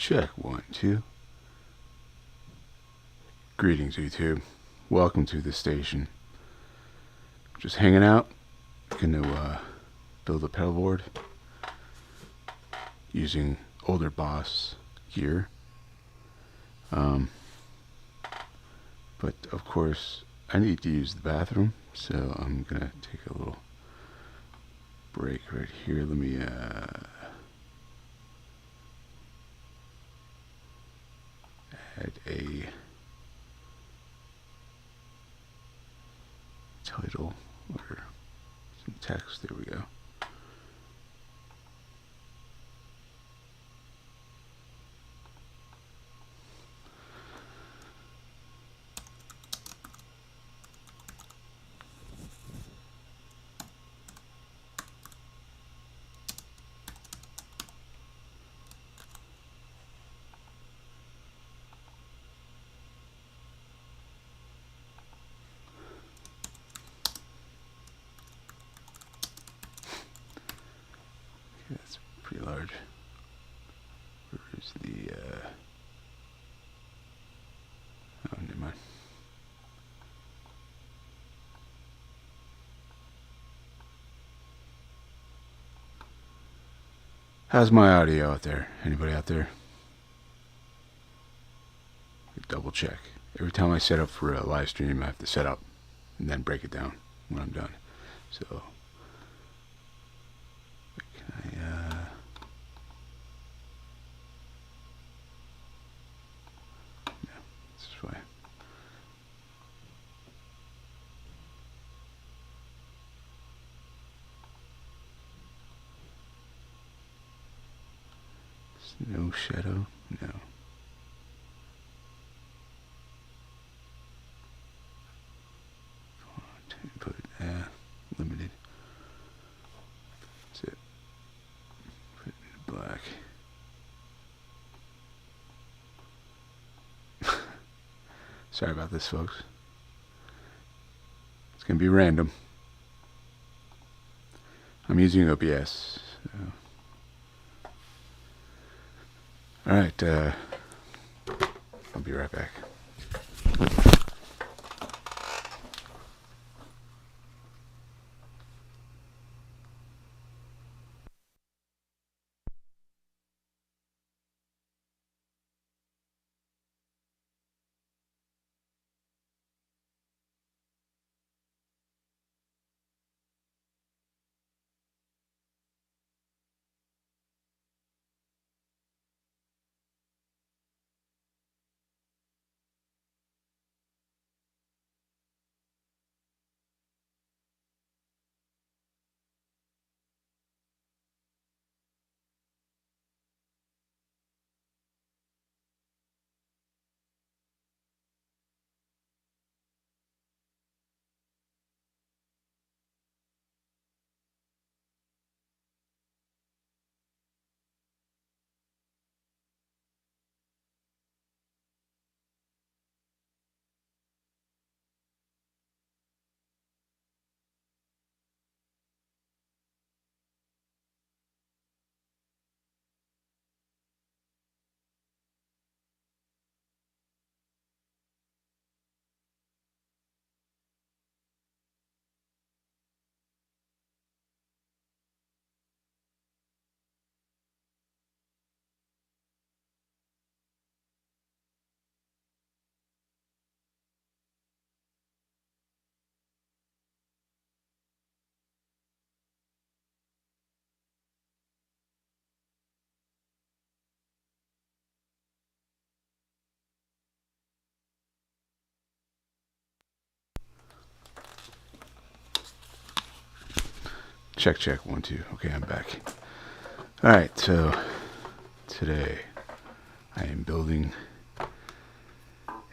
Check 1, 2. Greetings, YouTube. Welcome to the station. Just hanging out. Gonna build a pedalboard using older Boss gear. But of course, I need to use the bathroom, so I'm gonna take a little break right here. Let me add a title or some text. There we go. That's pretty large. Where's the oh, never mind. How's my audio out there? Anybody out there? Double check. Every time I set up for a live stream, I have to set up and then break it down when I'm done. So can I yeah, this is fine. No shadow? No. Put limited. That's it. Put it in black. Sorry about this, folks. It's gonna be random. I'm using OBS. So. Alright, I'll be right back. Check, check, 1, 2. Okay, I'm back. Alright, so today I am building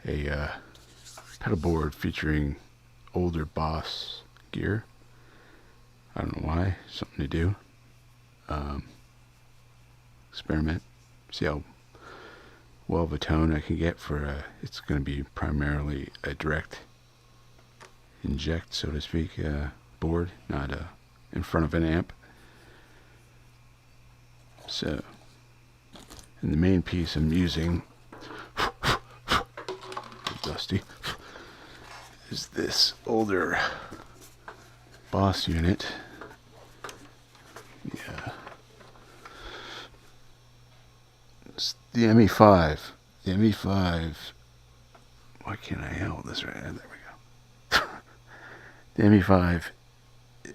a pedal board featuring older Boss gear. I don't know why, something to do. Experiment, see how well of a tone I can get for it's going to be primarily a direct inject, so to speak, board, not in front of an amp. So And the main piece I'm using, dusty, is this older Boss unit. Yeah. It's the ME5. The ME5. Why can't I hold this right? There we go. The ME5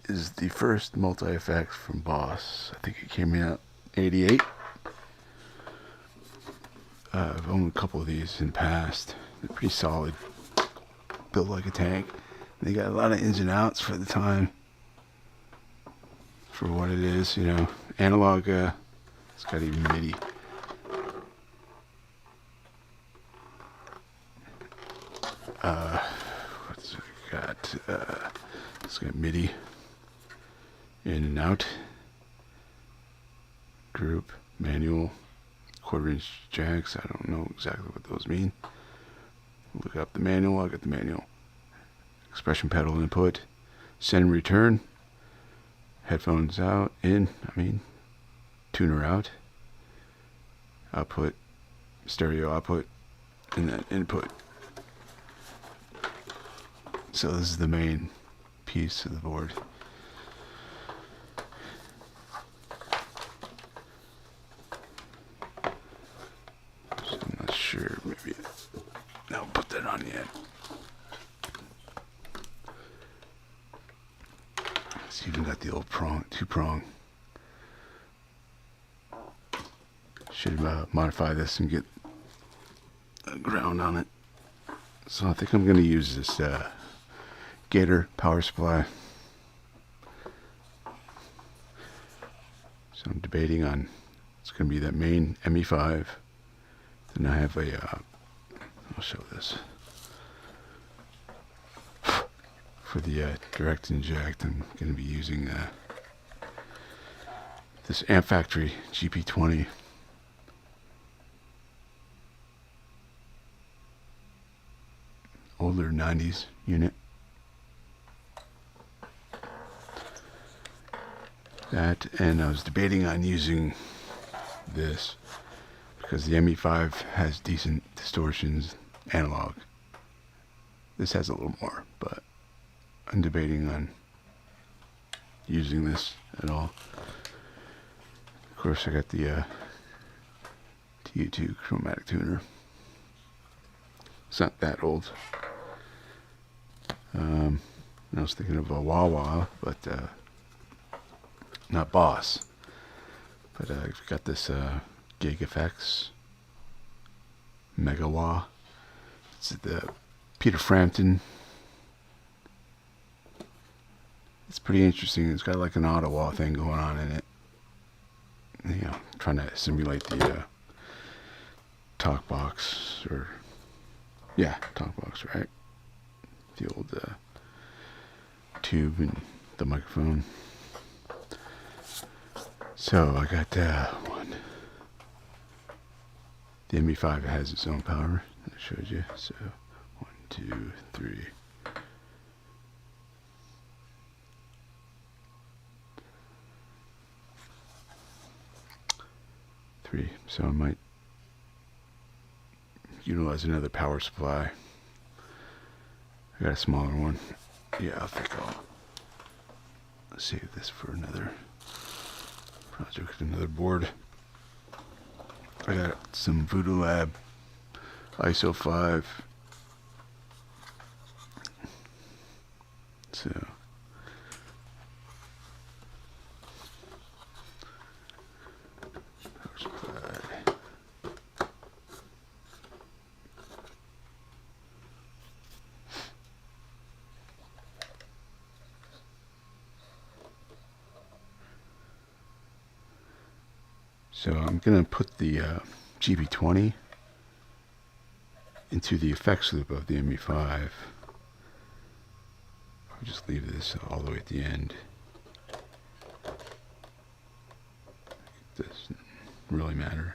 is the first multi-effect from Boss. I think it came out in '88. I've owned a couple of these in the past. They're pretty solid. Built like a tank. They got a lot of ins and outs for the time. For what it is, you know. Analog, it's got even MIDI. What's it got? It's got MIDI. In and out. Group. Manual. 1/4-inch jacks. I don't know exactly what those mean. Look up the manual. I got the manual. Expression pedal input. Send and return. Headphones out. Tuner out. Output. Stereo output. And then input. So this is the main piece of the board. So I'm not sure. Maybe I'll put that on yet. It's even got the old prong, 2-prong. Should modify this and get a ground on it. So I think I'm going to use this Gator power supply. So I'm debating on, it's going to be that main ME5. Then I have a, I'll show this. For the direct inject, I'm going to be using this Amp Factory GP20. Older 90s unit. That, and I was debating on using this because the ME5 has decent distortions, analog. This has a little more, but I'm debating on using this at all. Of course, I got the TU2 chromatic tuner. It's not that old. I was thinking of a wah-wah, but not Boss. But I've got this Gig Effects Mega Wah. It's the Peter Frampton. It's pretty interesting. It's got like an auto wah thing going on in it. You know, trying to simulate the talk box, or yeah, talk box, right? The old tube and the microphone. So I got one. The ME5 has its own power. I showed you. So 1, 2, 3. So I might utilize another power supply. I got a smaller one. Yeah, I think I'll save this for another project, another board. I got some Voodoo Lab ISO 5. So power supply. So I'm going to put the GB20 into the effects loop of the ME5. I'll just leave this all the way at the end. It doesn't really matter.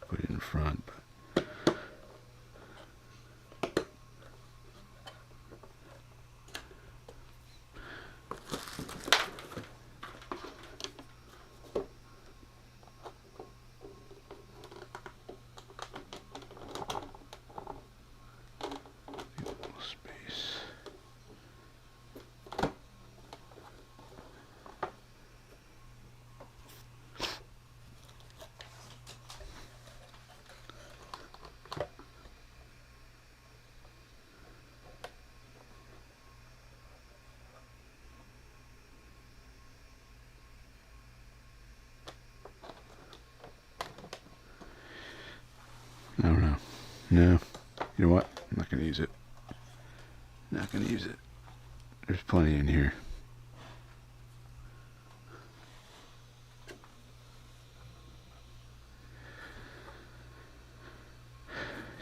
Put it in front, but I don't know. No. You know what? I'm not going to use it. Not going to use it. There's plenty in here.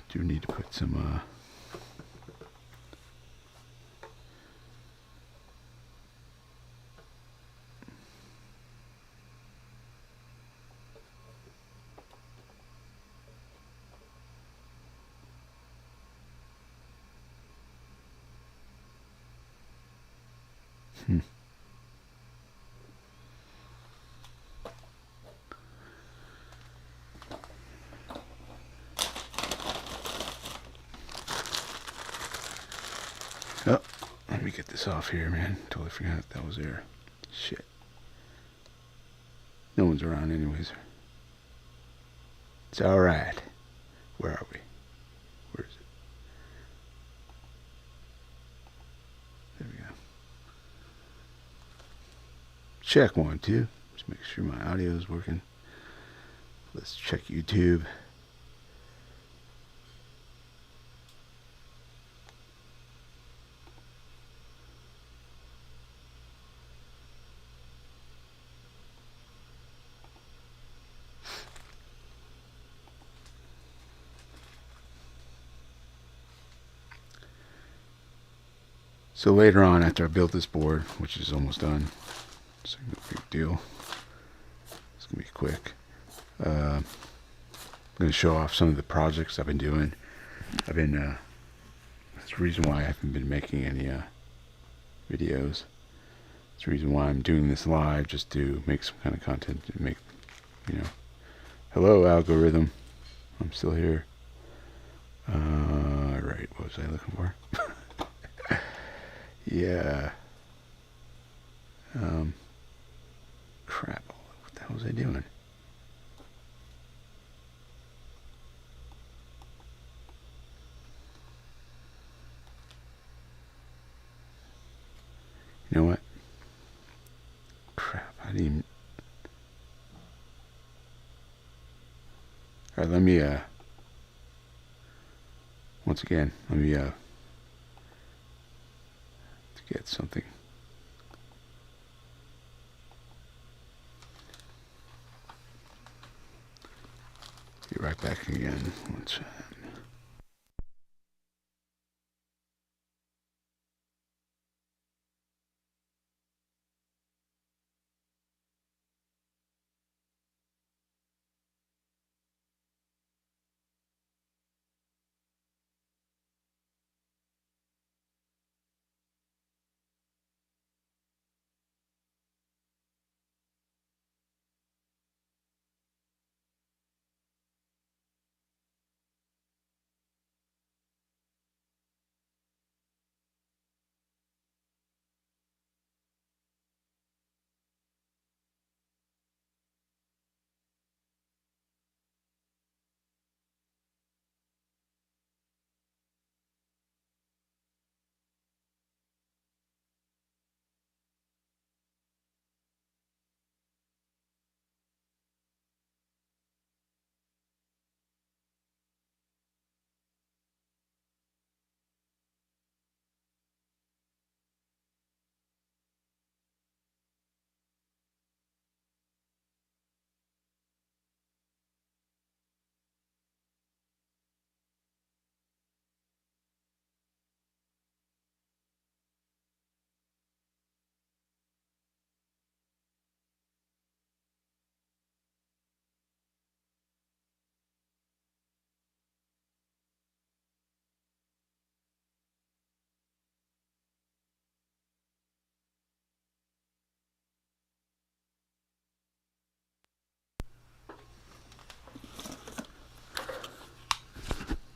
Do need to put some Oh, let me get this off here, man. Totally forgot that was there. Shit. No one's around anyways. It's alright. Where are we? Where is it? There we go. Check 1, 2. Just make sure my audio is working. Let's check YouTube. So later on, after I built this board, which is almost done, it's no big deal. It's gonna be quick. I'm gonna show off some of the projects I've been doing. That's the reason why I haven't been making any videos. It's the reason why I'm doing this live, just to make some kind of content and make, hello algorithm. I'm still here. Right, what was I looking for? Yeah. Crap. What the hell was I doing? You know what? Crap. I didn't even... Alright, let me, once again, let me, to get something. Be right back again. Once.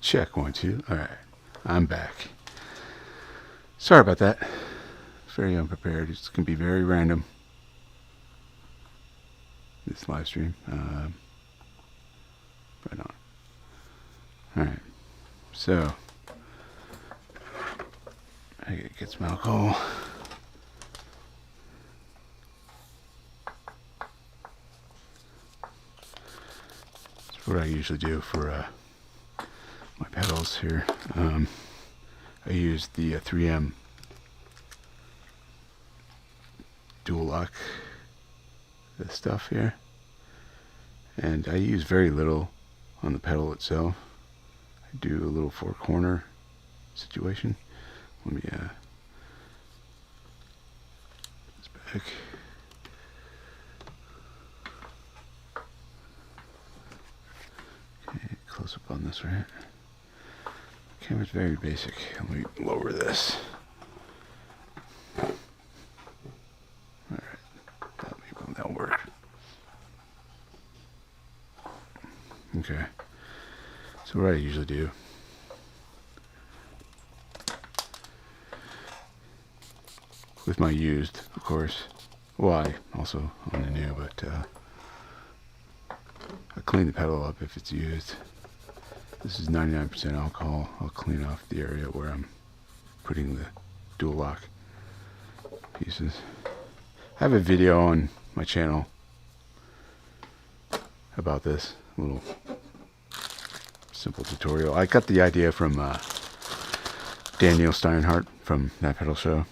Check 1, 2. Alright. I'm back. Sorry about that. Very unprepared. It's going to be very random. This live stream. Right on. Alright. So. I gotta get some alcohol. That's what I usually do for my pedals here. I used the 3M dual lock stuff here, and I use very little on the pedal itself. I do a little four corner situation. Let me put this back. Okay, close up on this, right? Camera's very basic. Let me lower this. Alright, that'll work. Okay, so what I usually do, with my used, of course, well, I also own the new, but I clean the pedal up if it's used. This is 99% alcohol. I'll clean off the area where I'm putting the dual lock pieces. I have a video on my channel about this, a little simple tutorial. I got the idea from Daniel Steinhardt from That Pedal Show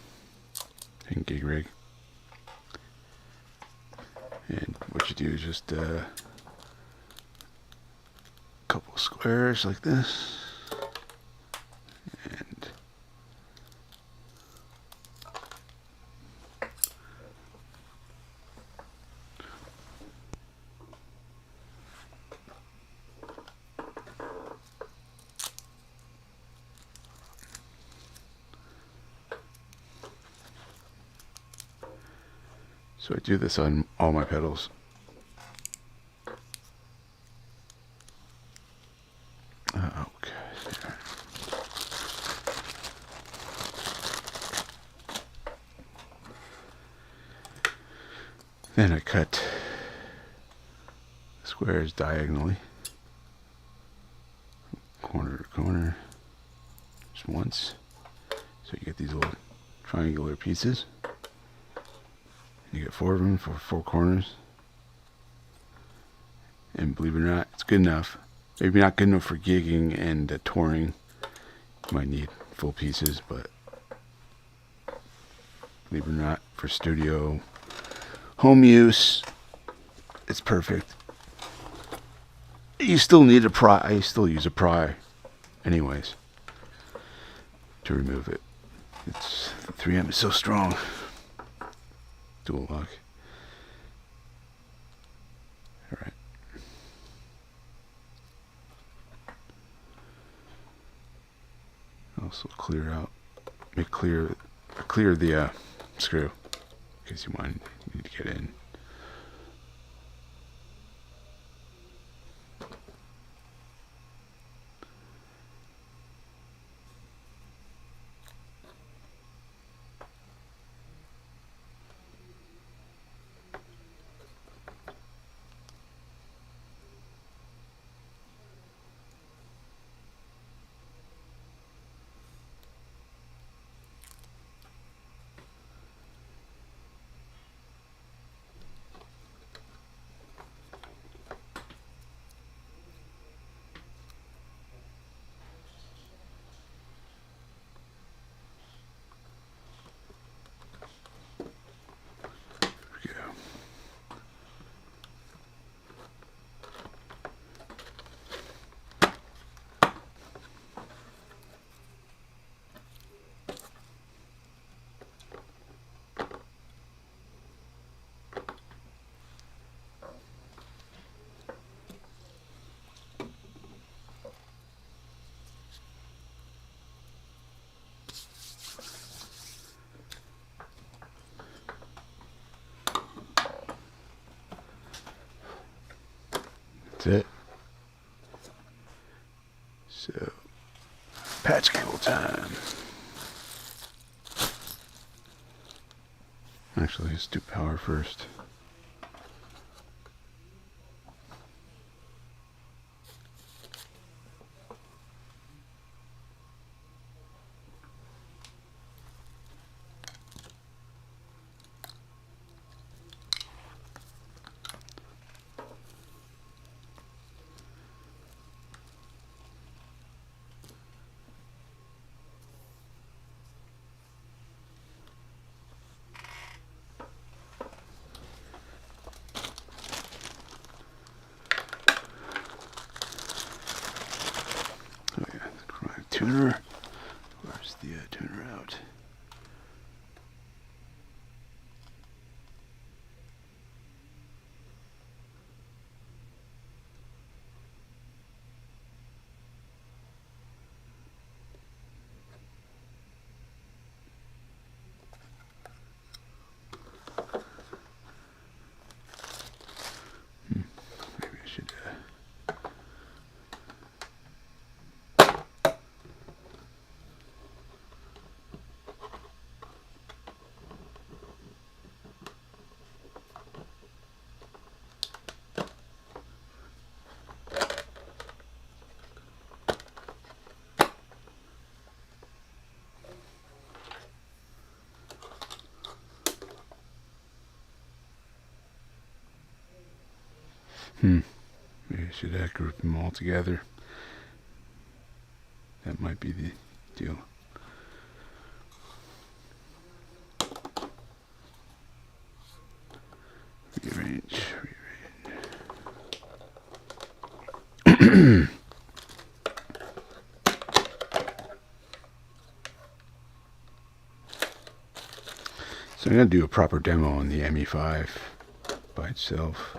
and Gig Rig. And what you do is just couple squares like this, and so I do this on all my pedals. Then I cut squares diagonally, corner to corner, just once. So you get these little triangular pieces. You get 4 of them for 4 corners. And believe it or not, it's good enough. Maybe not good enough for gigging and touring. You might need full pieces, but believe it or not, for studio, home use, it's perfect. You still need a pry. I still use a pry anyways to remove it. It's the 3M is so strong. Dual lock. Alright. Also clear out, clear the screw in case you need to get in. That's it. So, patch cable time. Actually, let's do power first. tuner. Where's the tuner out? Maybe I should maybe I should group them all together. That might be the deal. Rearrange. So I'm going to do a proper demo on the ME5 by itself.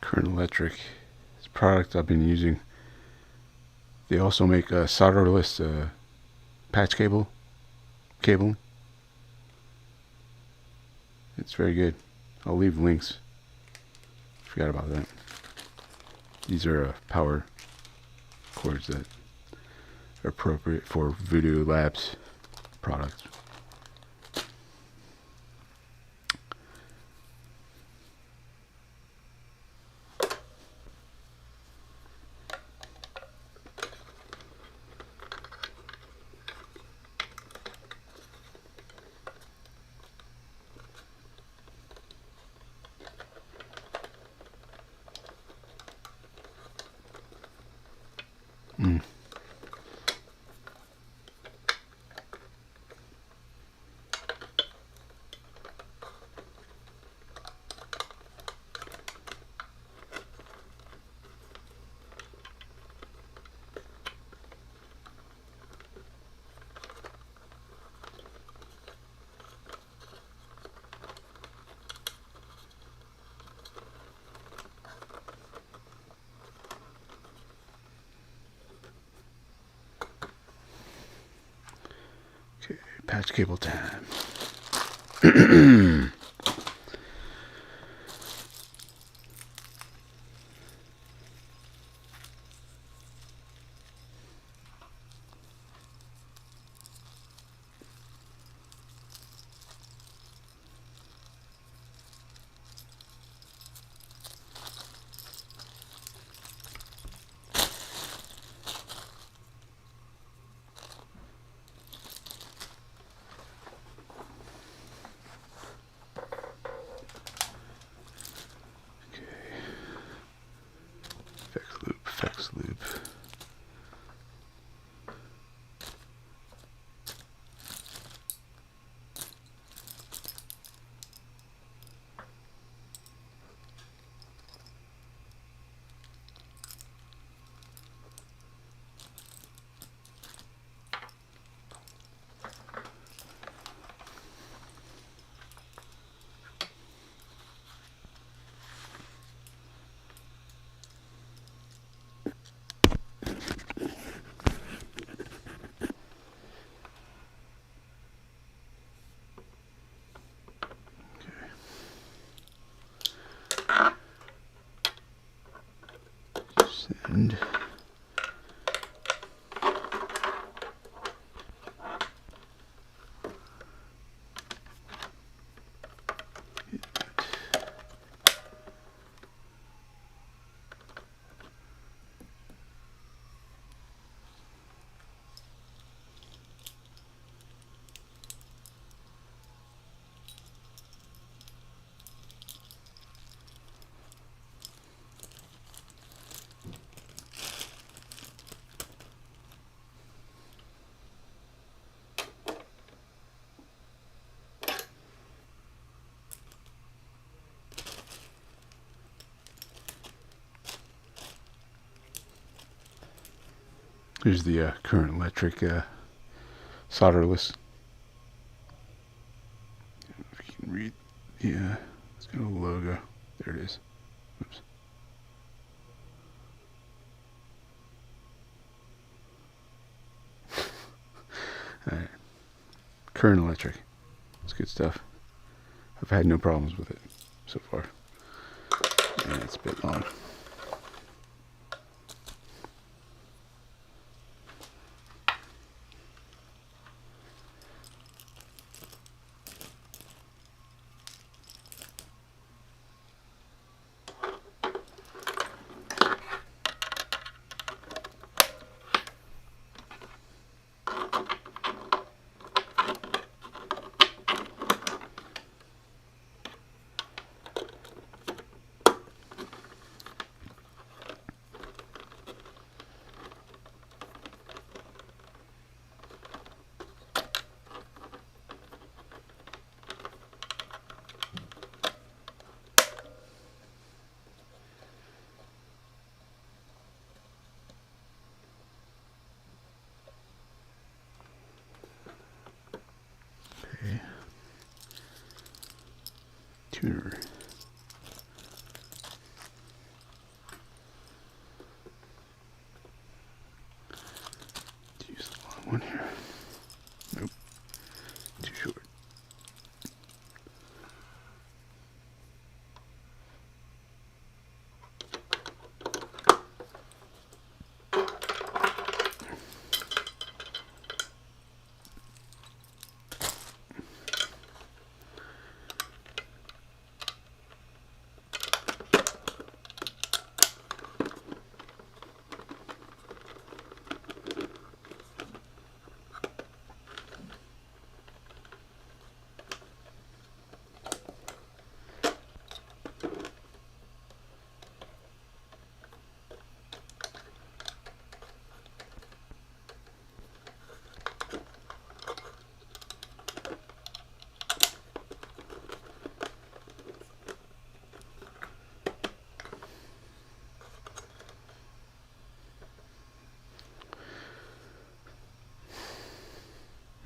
Current Electric. It's a product I've been using. They also make a solderless patch cabling. It's very good. I'll leave links. Forgot about that. These are power cords that are appropriate for Voodoo Labs products. Patch cable time. Effects loop. Send. Here's the current electric solderless. If you can read, yeah, it's got a logo. There it is. Oops. All right. Current electric. It's good stuff. I've had no problems with it so far. Yeah, it's a bit long. Okay. Tuner. Use the long one here. Nope. Too short.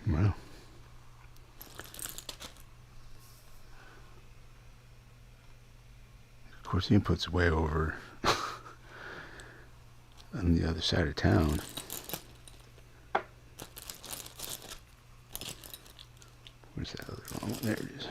Wow. Of course, the input's way over on the other side of town. Oh, there it is.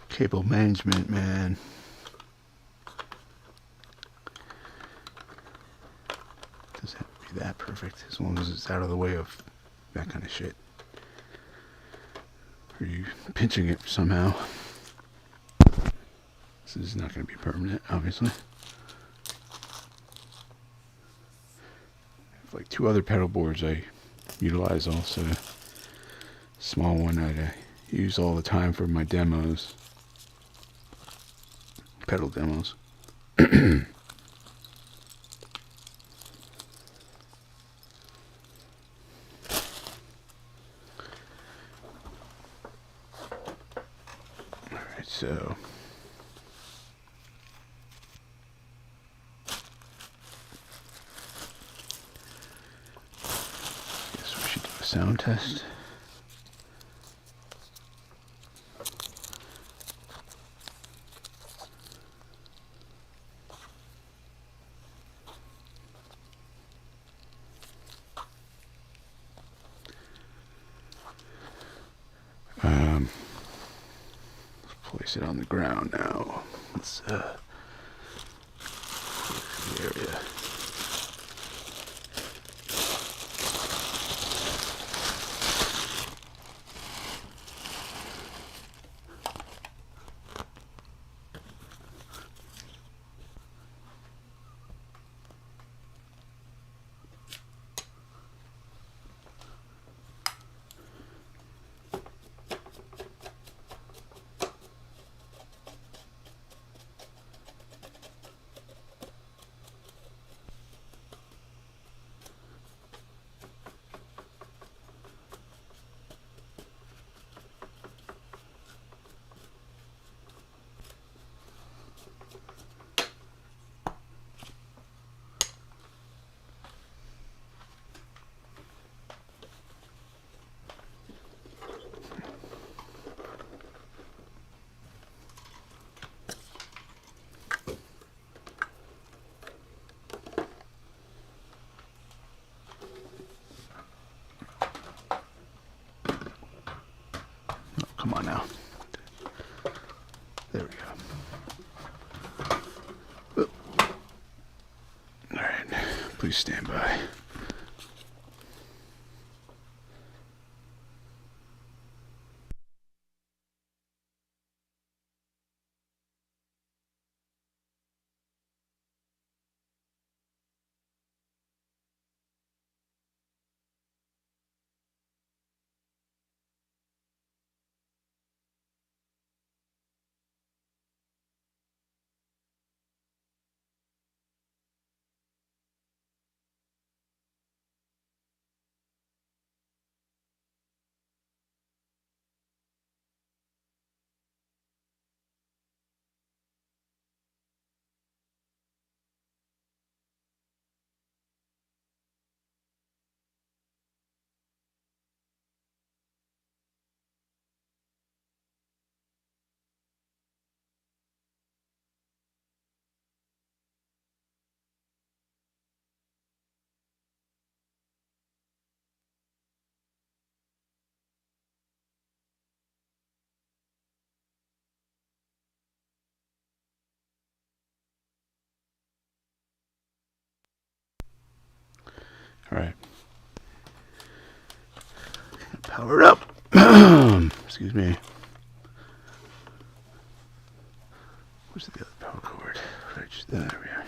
Cable management, man. Doesn't have to be that perfect, as long as it's out of the way of that kind of shit. Are you pinching it somehow? This is not going to be permanent, obviously. I have like 2 other pedal boards I utilize also. Small one I use all the time for my demos. Pedal demos. Alright, so guess we should do a sound test. Place it on the ground now. Let's the area. Come on now. There we go. Oh. All right, please stand by. All right. Power up. Excuse me. Where's the other power cord? Right, there we are.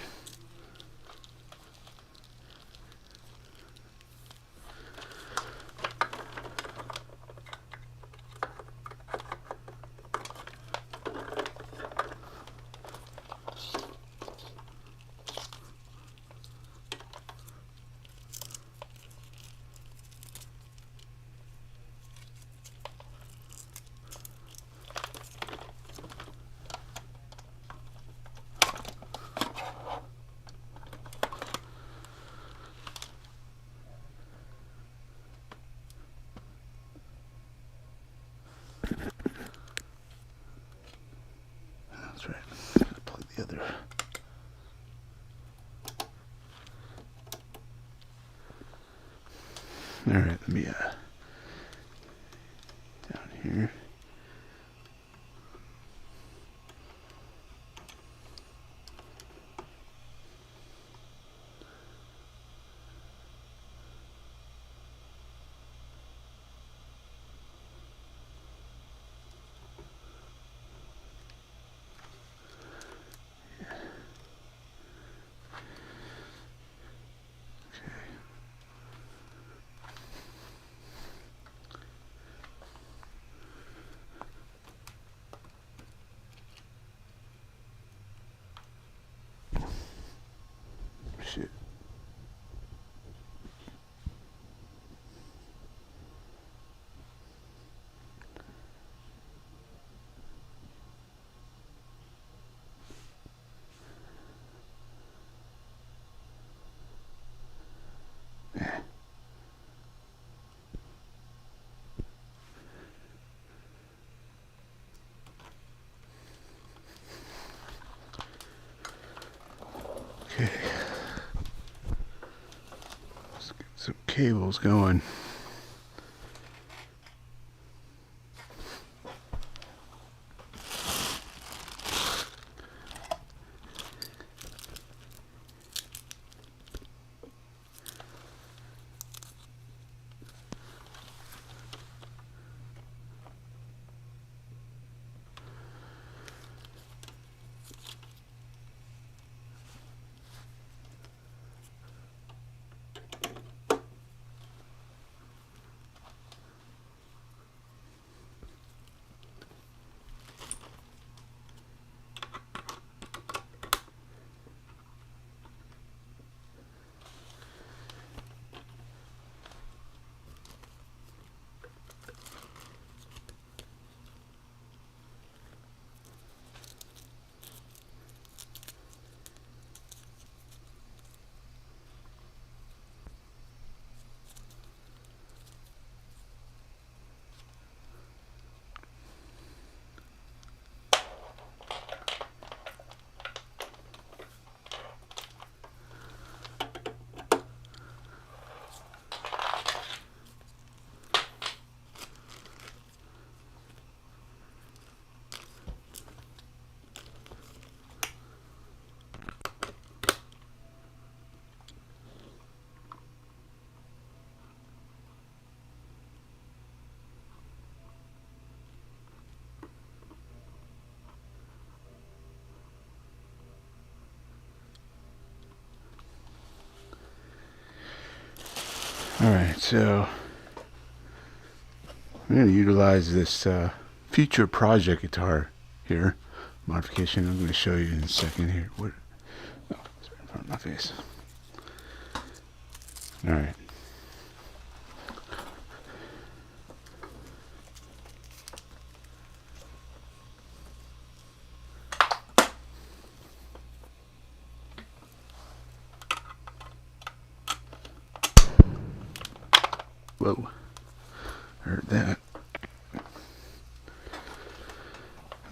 That's right. Plug the other. All right, let me down here. Shit. Okay. Let's get some cables going. Alright, so I'm going to utilize this future project guitar here. Modification I'm going to show you in a second here. What? Oh, it's right in front of my face. Alright. Whoa. Heard that.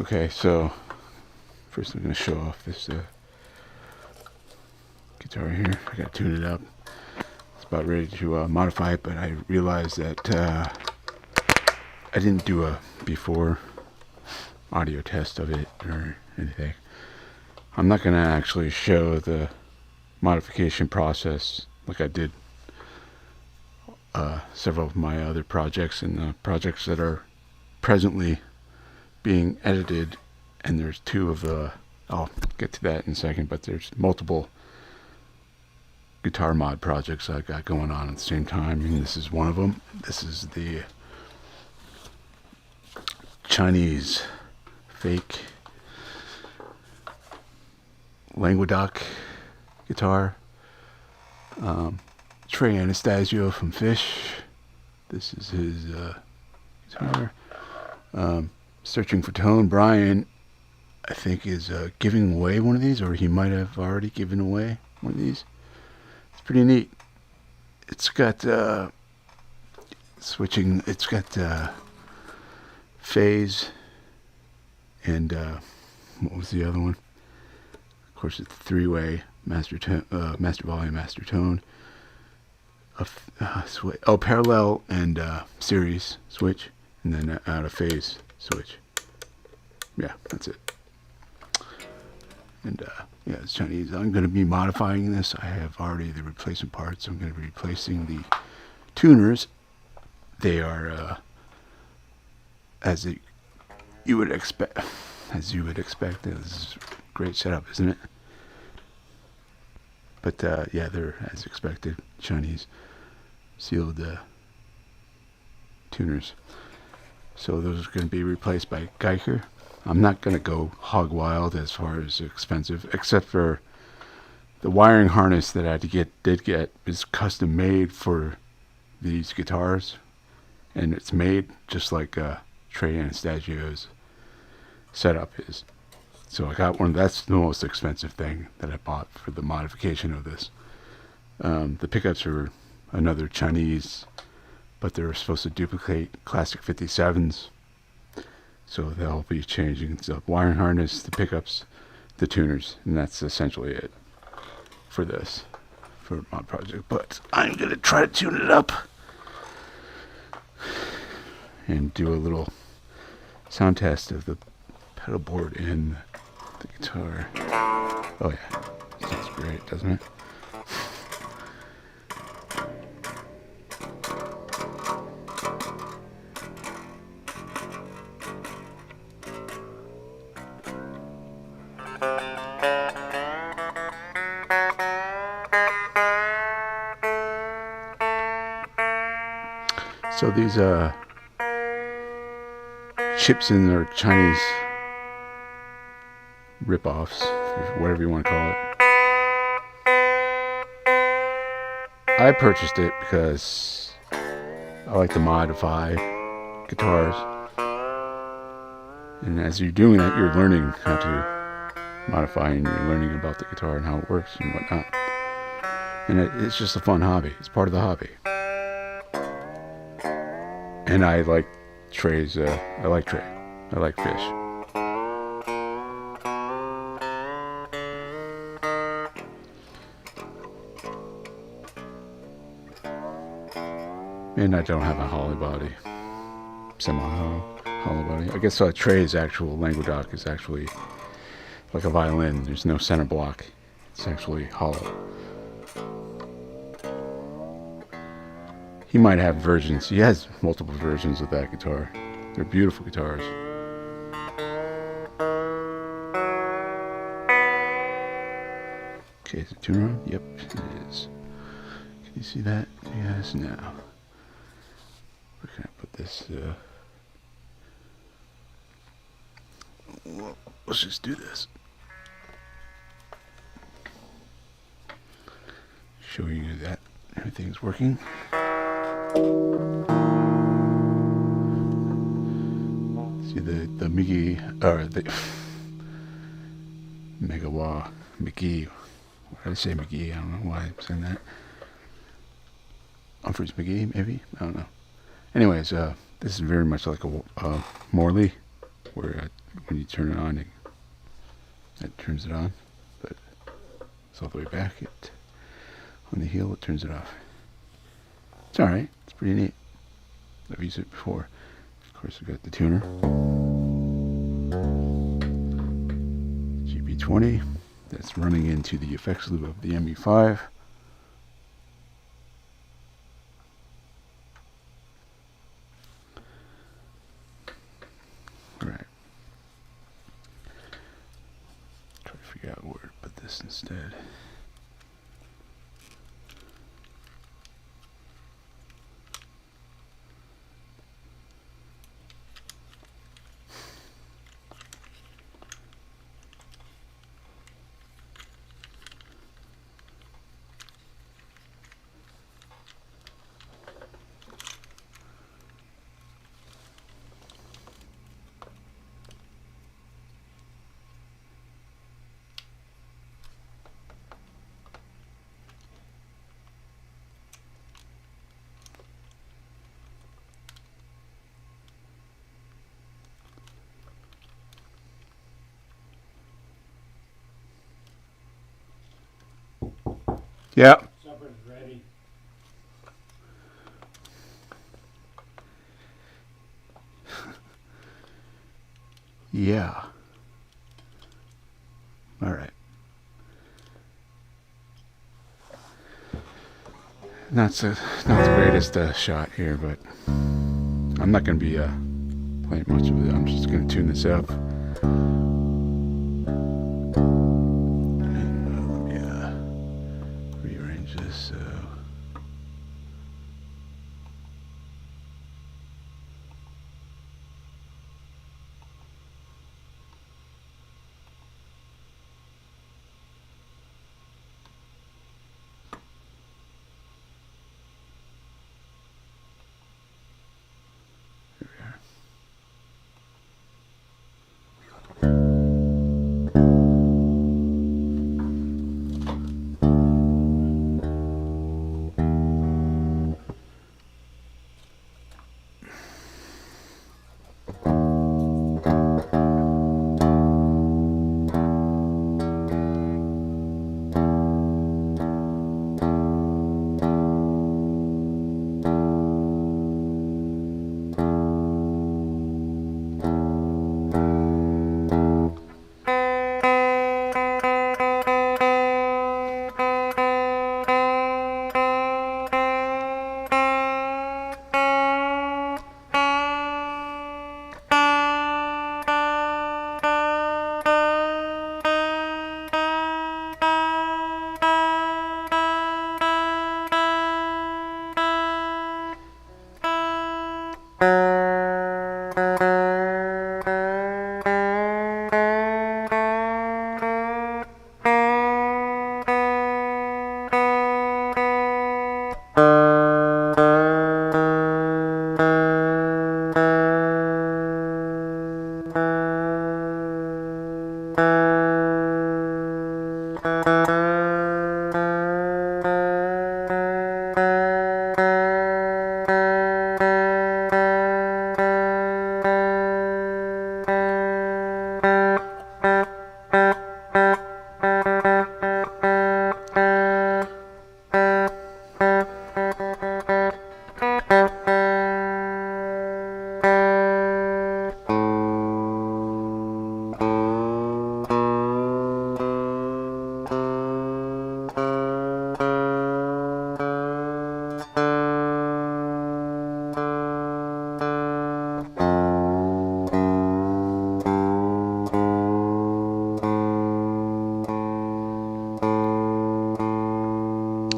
Okay, so first I'm going to show off this guitar here. I got to tune it up. It's about ready to modify it, but I realized that I didn't do a before audio test of it or anything. I'm not going to actually show the modification process like I did several of my other projects and the projects that are presently being edited, and there's two of the, I'll get to that in a second, but there's multiple guitar mod projects I got going on at the same time, and this is one of them. This is the Chinese Fake Languedoc guitar. Trey Anastasio from Fish. This is his guitar. Searching for Tone. Brian, I think, is giving away one of these, or he might have already given away one of these. It's pretty neat. It's got switching. It's got phase, and what was the other one? Of course, it's three-way master volume, master tone. Parallel and series switch, and then out of phase switch. Yeah, that's it. And yeah, it's Chinese. I'm going to be modifying this. I have already the replacement parts. I'm going to be replacing the tuners. They are you would expect. This is a great setup, isn't it? But yeah, they're as expected Chinese sealed tuners. So those are going to be replaced by Geiger. I'm not going to go hog wild as far as expensive, except for the wiring harness that I did get is custom made for these guitars, and it's made just like Trey Anastasia's setup is. So I got one. That's the most expensive thing that I bought for the modification of this. The pickups are another Chinese, but they're supposed to duplicate classic 57s. So they'll be changing the wiring harness, the pickups, the tuners, and that's essentially it for this, for my project. But I'm going to try to tune it up and do a little sound test of the pedal board in the guitar. Oh yeah, sounds great, doesn't it? So these chips in their Chinese rip-offs, or whatever you want to call it. I purchased it because I like to modify guitars, and as you're doing that, you're learning how to modify, and you're learning about the guitar and how it works and whatnot. And it's just a fun hobby. It's part of the hobby. And I like Trey's, I like Trey. I like Fish. And I don't have a Hollowbody. Semi-Hollowbody. I guess Trey's actual Languedoc is actually like a violin. There's no center block. It's actually hollow. He might have versions. He has multiple versions of that guitar. They're beautiful guitars. Okay, is the tuner on? Yep, it is. Can you see that? Yes, now. Where can I put this? Well, let's just do this. Showing you that everything's working. See the Mackie, or the Mackie. Why did I say Mackie? I don't know why I'm saying that. Humphreys Mackie, maybe? I don't know. Anyways, this is very much like a Morley, where when you turn it on, it turns it on, but it's all the way back. On the heel, it turns it off. It's alright. It's pretty neat. I've used it before. Of course, we've got the tuner. GB20. That's running into the effects loop of the ME5. Alright. Try to figure out where to put this instead. Yep. Supper's ready. Yeah. All right. Not the greatest shot here, but I'm not going to be playing much of it. I'm just going to tune this up. And let me rearrange this.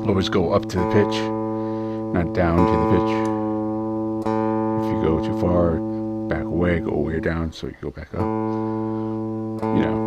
Always go up to the pitch, not down to the pitch. If you go too far, back away, go way down so you go back up. You know.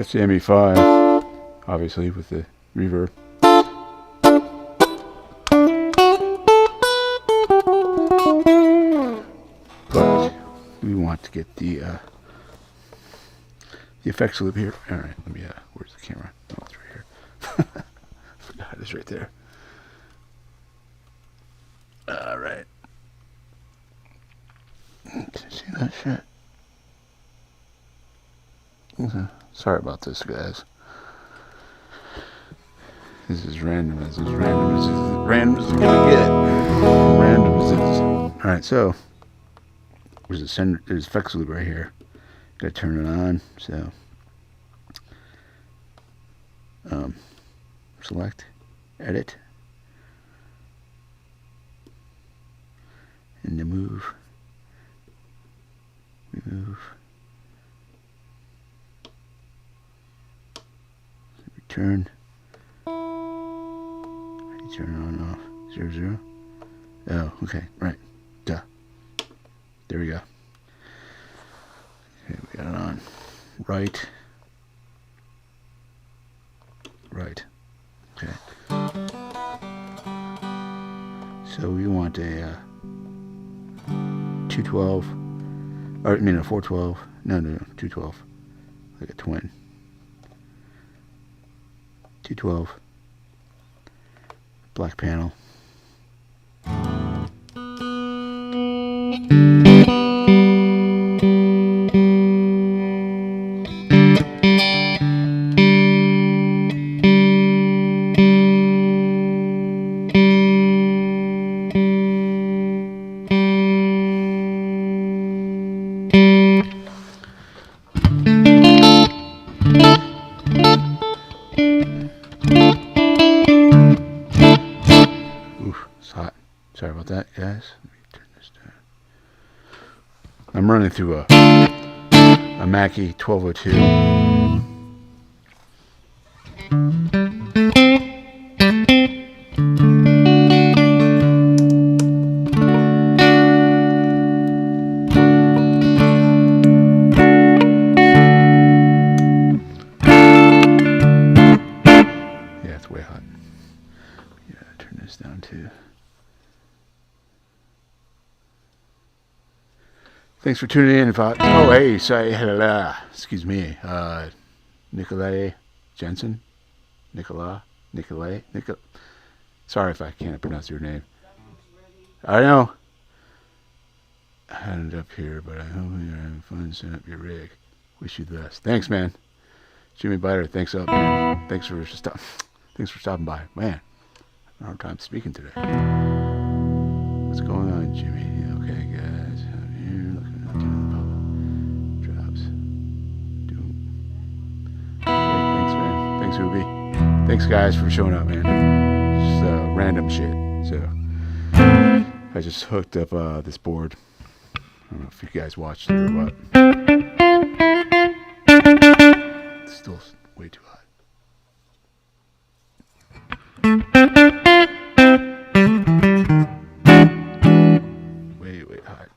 That's the ME5, obviously, with the reverb. But we want to get the effects loop here. All right, let me. Where's the camera? Oh, it's right here. Forgot it's right there. All right. Can you see that shit? Okay. Sorry about this, guys. This is random as random as it's gonna get. Random as it is. All right, so there's a sender. There's effects loop right here. Gotta turn it on. So select, edit, and then move. Remove. Return. Turn it on, off. 0, 0. Oh, okay, right. Duh. There we go. Okay, we got it on. Right. Right. Okay. So we want a 212. Or I mean a 412. No, 212. Like a twin. 212. Black panel. Sorry about that, guys. Let me turn this down. I'm running through a Mackie 1202. Yeah, it's way hot. Yeah, turn this down too. Thanks for tuning in. Oh, hey, say hello. Excuse me. Nikolai Jensen? Nikolai? Sorry if I can't pronounce your name. I know. I had it up here, but I hope you're having fun setting up your rig. Wish you the best. Thanks, man. Jimmy Biter, thanks up, man. Thanks for stopping by. Man, I have a hard time speaking today. What's going on, Jimmy? Okay, guys. I'm here looking at the drops. Hey, thanks, man. Thanks, Ubi. Thanks, guys, for showing up, man. Just random shit. So, I just hooked up this board. I don't know if you guys watched it or what. It's still way too hot. Way hot.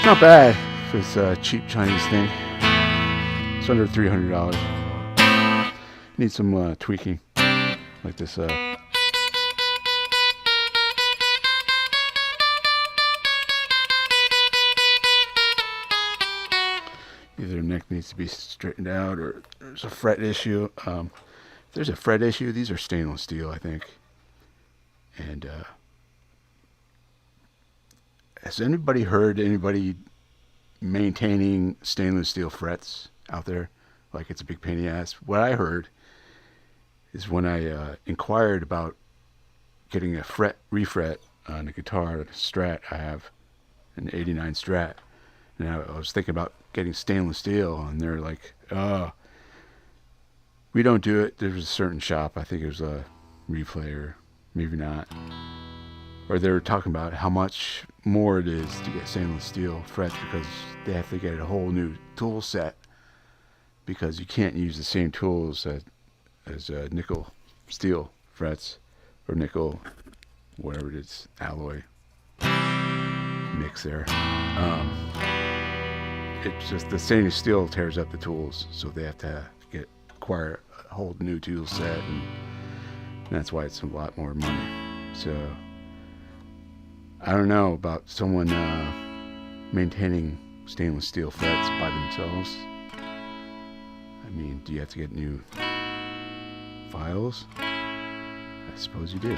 Not bad for this cheap Chinese thing. It's under $300. Need some tweaking, like this. Either the neck needs to be straightened out, or there's a fret issue. If there's a fret issue, these are stainless steel, I think. And has anybody heard anybody maintaining stainless steel frets out there? like it's a big pain in the ass. What I heard is when I inquired about getting a refret on a guitar, a Strat, I have an 89 Strat, and I was thinking about getting stainless steel, and they're like, we don't do it. There's a certain shop, I think it was a Replay, or maybe not, or they were talking about how much more it is to get stainless steel frets because they have to get a whole new tool set because you can't use the same tools as nickel steel frets or nickel, whatever it is, alloy mix there. It's just the stainless steel tears up the tools, so they have to acquire a whole new tool set, and that's why it's a lot more money. So I don't know about someone maintaining stainless steel frets by themselves. I mean, do you have to get new files? I suppose you do.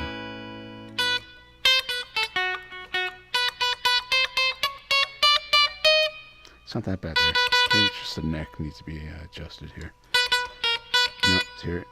It's not that bad there. Maybe it's just the neck needs to be adjusted here. No, let's hear it.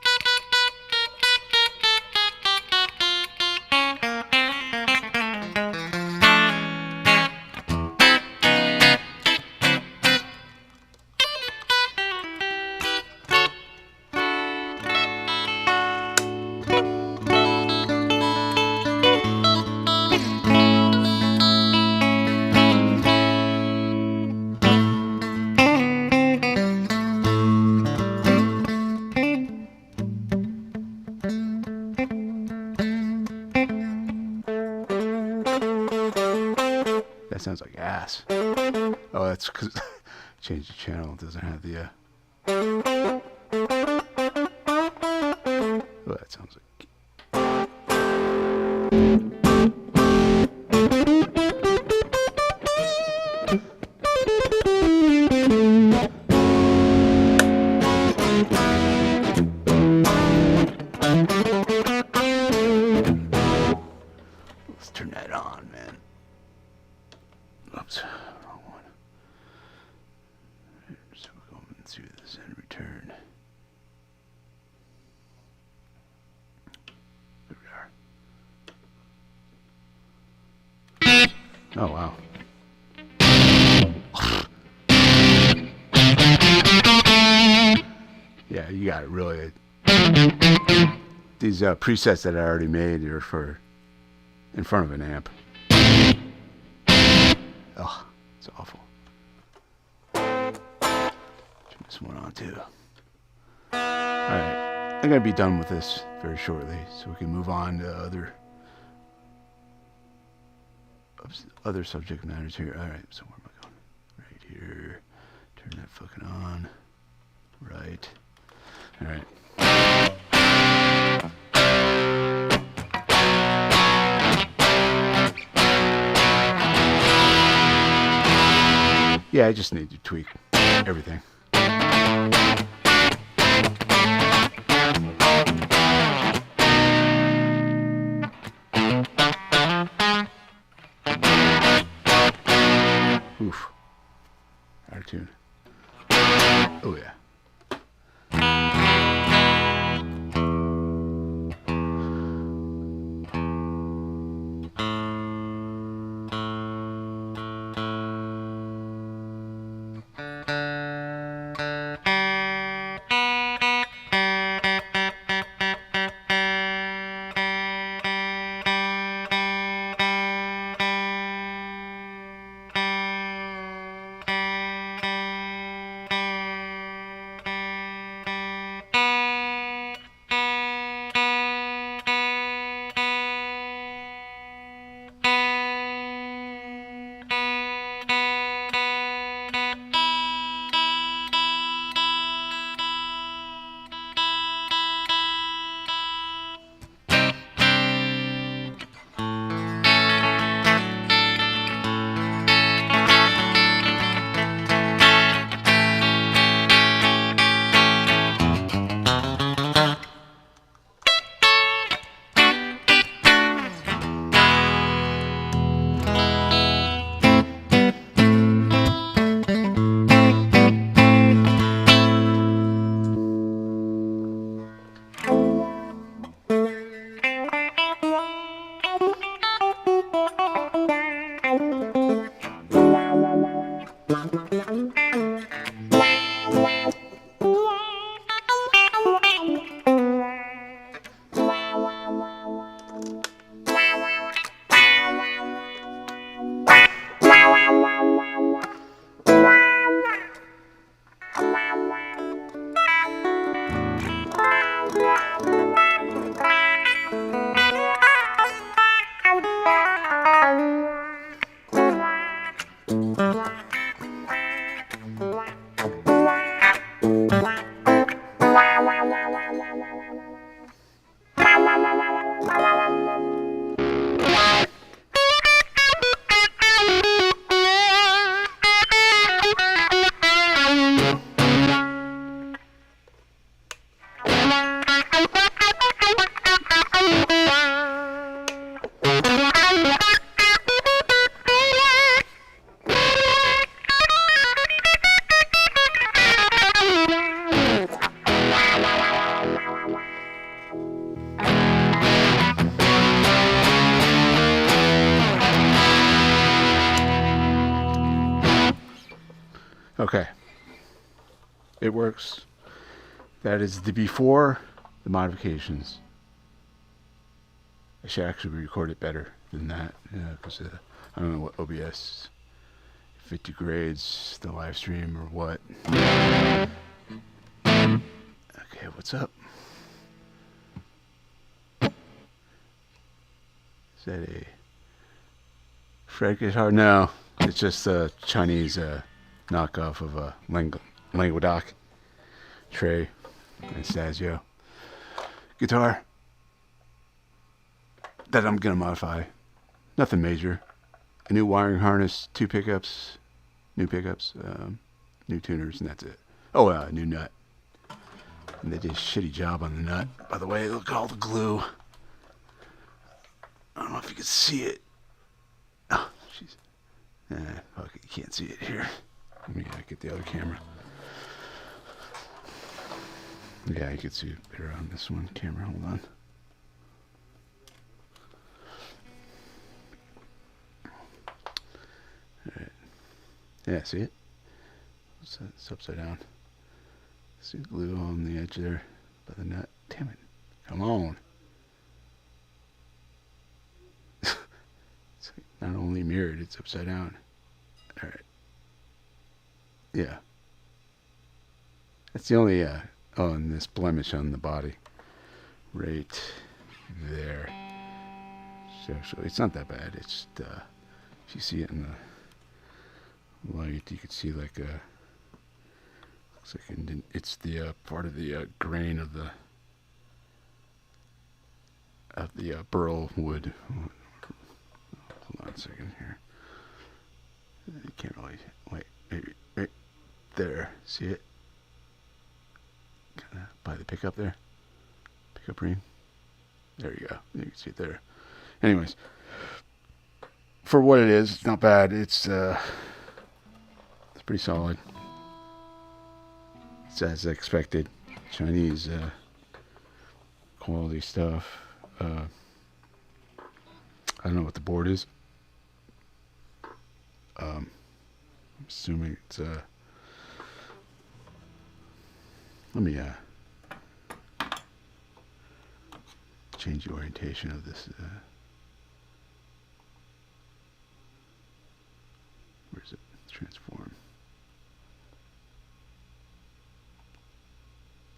That sounds like ass. Oh, that's because change the channel. It doesn't have the. Oh, that sounds like. Let's turn that on, man. Oops, wrong one. So we're going through this and return. There we are. Oh, wow. Yeah, you got it really. These presets that I already made are for in front of an amp. Oh, it's awful. Turn this one on too. Alright, I'm going to be done with this very shortly so we can move on to other subject matters here. Alright, so where am I going? Right here. Turn that fucking on. Right. Alright. Yeah, I just need to tweak everything. Oof. Out of tune. Oh yeah. Okay, it works. That is the before the modifications. I should actually record it better than that, because I don't know what OBS, if it degrades the live stream or what. Okay, what's up? Is that a Fred guitar? No, it's just a Chinese knockoff of a Languedoc Trey Anastasio guitar that I'm gonna modify. Nothing major. A new wiring harness, two pickups, new pickups, new tuners, and that's it. Oh, a new nut. And they did a shitty job on the nut. By the way, look at all the glue. I don't know if you can see it. Oh, jeez. Fuck it, you can't see it here. Let me get the other camera. Yeah, you can see it better on this one camera. Hold on. Alright. Yeah, see it? It's upside down. See the glue on the edge there by the nut. Damn it. Come on. It's not only mirrored, it's upside down. Alright. Yeah. That's the only, oh, and this blemish on the body. Right there. So it's not that bad. It's just, if you see it in the light, you could see like a, looks like it's the part of the grain of the burl wood. Hold on a second here. You can't really, wait, maybe, right there, see it? Kind of by the pickup there. Pickup ring. There you go. You can see it there. Anyways, for what it is, it's not bad. It's pretty solid. It's as expected. Chinese quality stuff. I don't know what the board is. I'm assuming it's let me change the orientation of this. Where is it? Transform.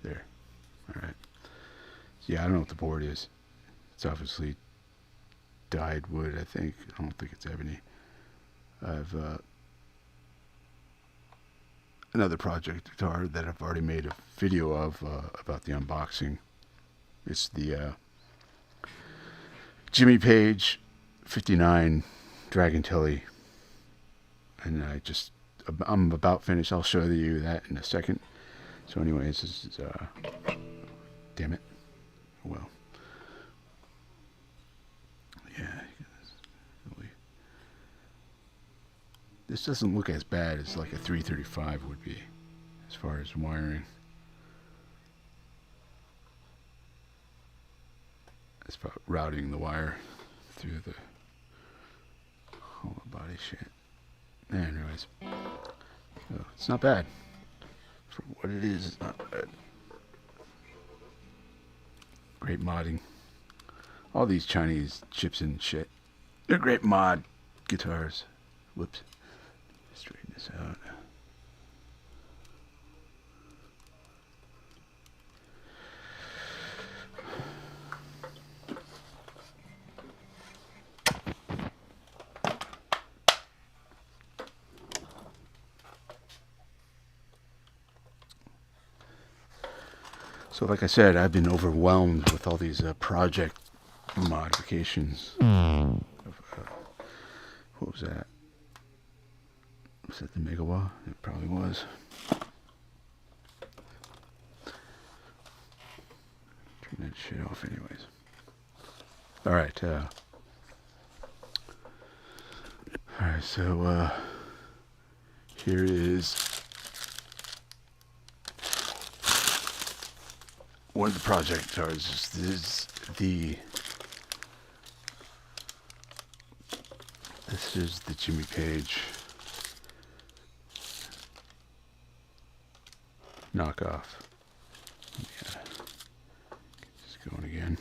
There. Alright. So yeah, I don't know what the board is. It's obviously dyed wood, I think. I don't think it's ebony. I've another project guitar that I've already made a video of about the unboxing. It's the Jimmy Page 59 Dragon Tele, and I'm about finished. I'll show you that in a second. So anyways, this is damn it. Well, yeah, really, this doesn't look as bad as like a 335 would be as far as wiring. It's about routing the wire through the hollow body shit. Anyways, It's not bad. For what it is, it's not bad. Great modding. All these Chinese chips and shit. They're great mod guitars. Whoops. Straighten this out. So like I said, I've been overwhelmed with all these project modifications. What was that? Was that the Megawatt? It probably was. Turn that shit off anyways. Alright, alright, so here is one of the project guitars. This is the Jimmy Page knockoff. Yeah. Just going again.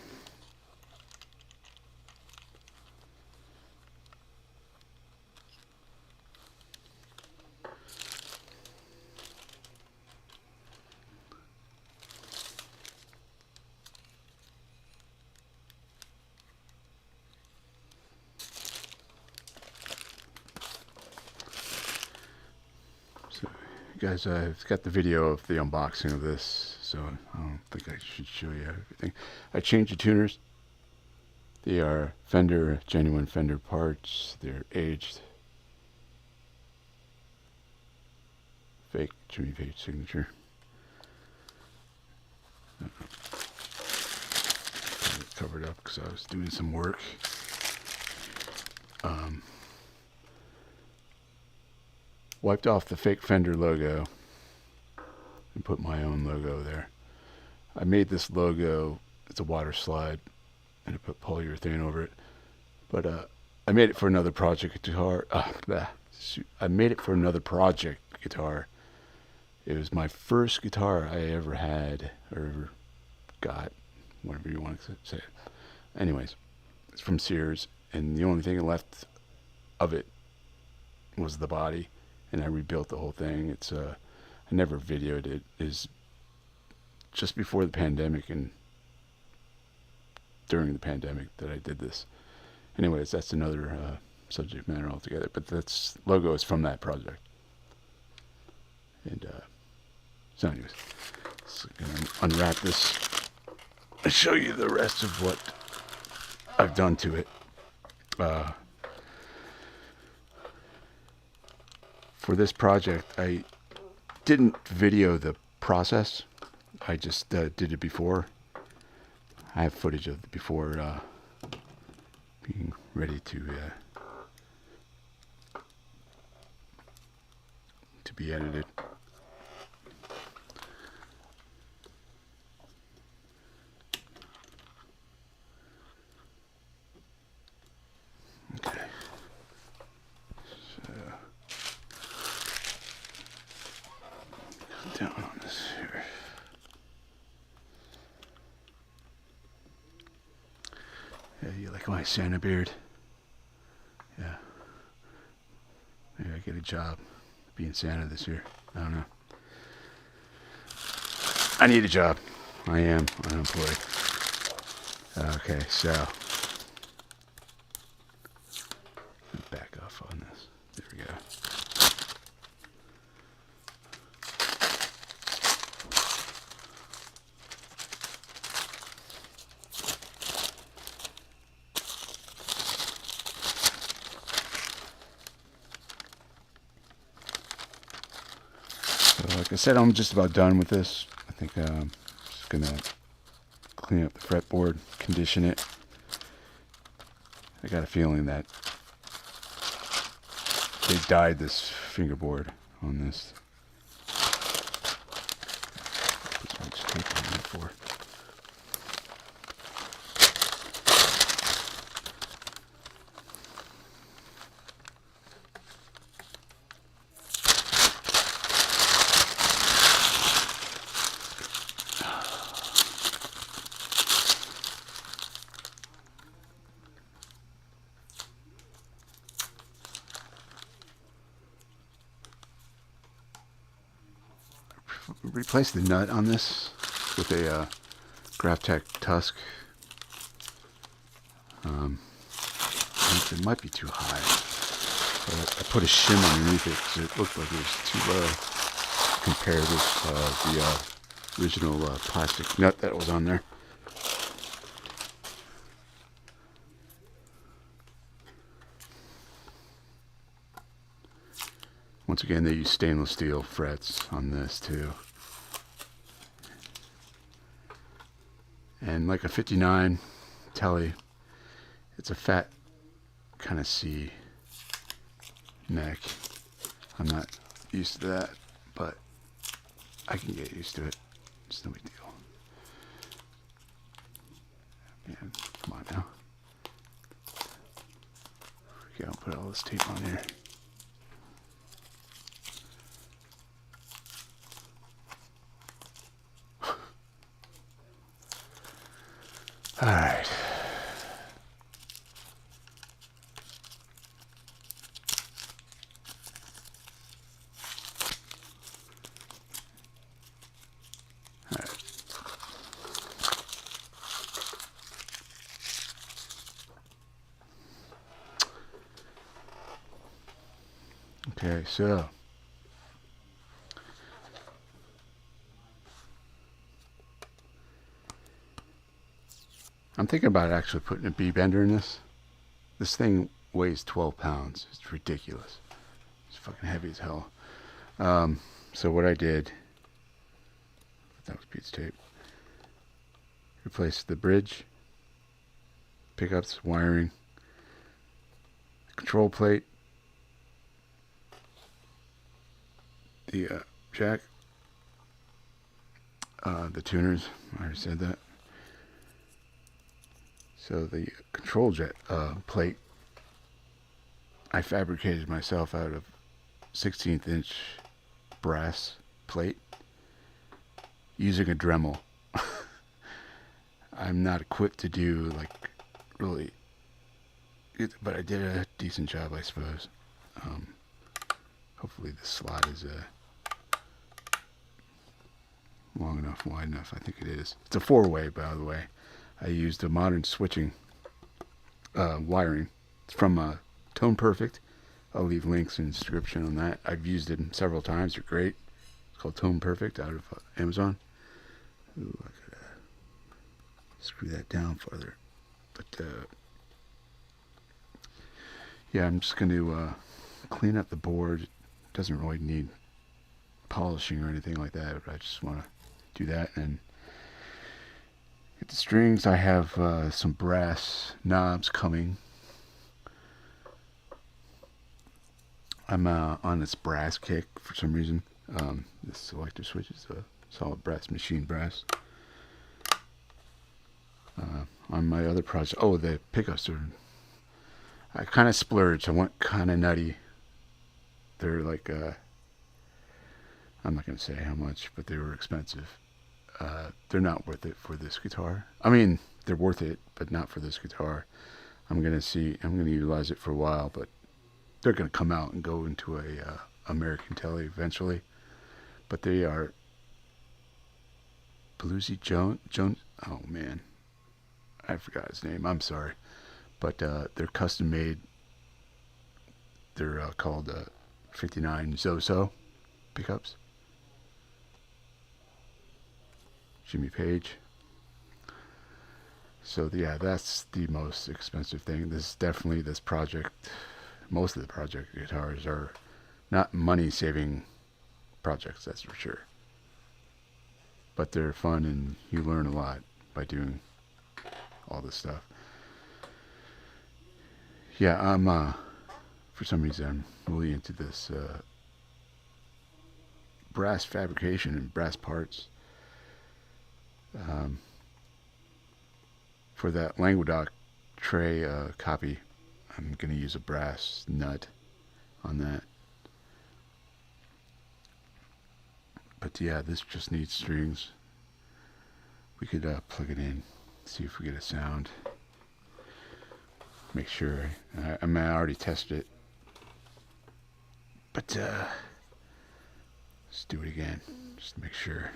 Guys, I've got the video of the unboxing of this, so I don't think I should show you everything. I changed the tuners. They are Fender, genuine Fender parts. They're aged. Fake Jimmy Page signature. Covered up because I was doing some work. Wiped off the fake Fender logo and put my own logo there. I made this logo, it's a water slide, and I put polyurethane over it. But I made it for another project guitar. I made it for another project guitar. It was my first guitar I ever had, or ever got, whatever you want to say it. Anyways, it's from Sears, and the only thing left of it was the body. And I rebuilt the whole thing. It's I never videoed it. Is just before the pandemic and during the pandemic that I did this. Anyways, that's another subject matter altogether. But that's logo is from that project. And so, anyways, I'm gonna unwrap this and show you the rest of what I've done to it. For this project, I didn't video the process. I just did it before. I have footage of it before being ready to be edited. Okay. Down on this here. Yeah, you like my Santa beard? Yeah. Maybe I get a job being Santa this year. I don't know. I need a job. I am unemployed. Okay, so back off on this. There we go. Like I said, I'm just about done with this. I think I'm just going to clean up the fretboard, condition it. I got a feeling that they dyed this fingerboard on this. Put so much tape on it for. replaced the nut on this with a Graphtec Tusk. It might be too high. But I put a shim underneath it because it looked like it was too low compared with the original plastic nut that was on there. Once again, they use stainless steel frets on this too. And like a 59 Tele, it's a fat kind of C neck. I'm not used to that, but I can get used to it. It's no big deal. Man, come on now. Okay, I'll put all this tape on here. All right. Okay, so I'm thinking about actually putting a B-bender in this. This thing weighs 12 pounds. It's ridiculous. It's fucking heavy as hell. So what I did, that was pizza tape. Replaced the bridge, pickups, wiring, control plate, the jack, the tuners. I already said that. So the control jet plate, I fabricated myself out of 16th inch brass plate using a Dremel. I'm not equipped to do like really, but I did a decent job, I suppose. Hopefully the slot is long enough, wide enough. I think it is. It's a 4-way, by the way. I used a modern switching wiring. It's from Tone Perfect. I'll leave links in the description on that. I've used it several times. They're great. It's called Tone Perfect out of Amazon. Ooh, I could screw that down further. But yeah, I'm just going to clean up the board. It doesn't really need polishing or anything like that. But I just want to do that and get the strings. I have some brass knobs coming. I'm on this brass kick for some reason. This selector switch is a solid brass, machine brass. On my other project, oh, the pickups are, I kind of splurged. I went kind of nutty. They're like, I'm not going to say how much, but they were expensive. They're not worth it for this guitar. I mean, they're worth it, but not for this guitar. I'm going to utilize it for a while, but they're going to come out and go into a American Tele eventually. But they are Bluesy Jones. Oh man, I forgot his name. I'm sorry, but they're custom made. They're called 59 Zoso pickups. Jimmy Page. So yeah, that's the most expensive thing. This project. Most of the project guitars are not money-saving projects, that's for sure. But they're fun, and you learn a lot by doing all this stuff. Yeah, I'm for some reason I'm really into this brass fabrication and brass parts. For that Languedoc tray copy, I'm going to use a brass nut on that. But yeah, this just needs strings. We could plug it in, see if we get a sound. Make sure. I mean, I already tested it. But Let's do it again, just to make sure.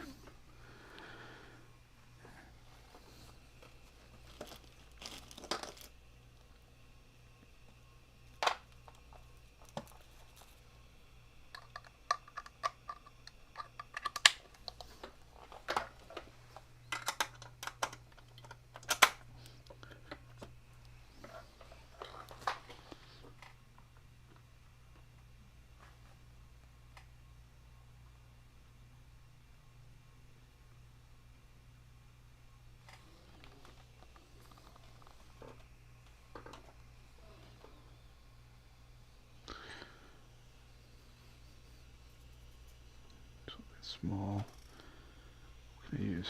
Small. What can I use?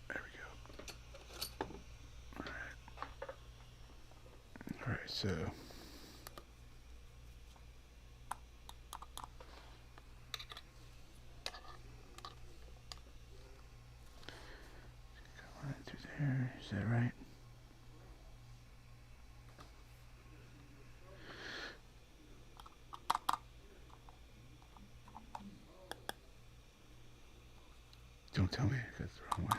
There we go. All right. All right. So. Is that right? Don't tell me I got it the wrong way.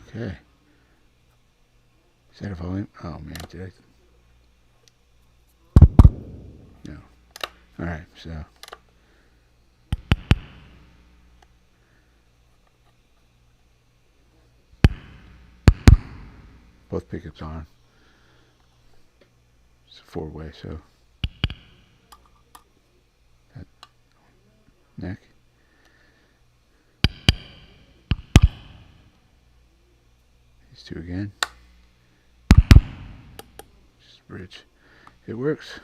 Okay. Is that a volume? Oh man, did I? No. Alright, so. Both pickups on. It's a 4-way, so. That neck. These two again. Just bridge. It works.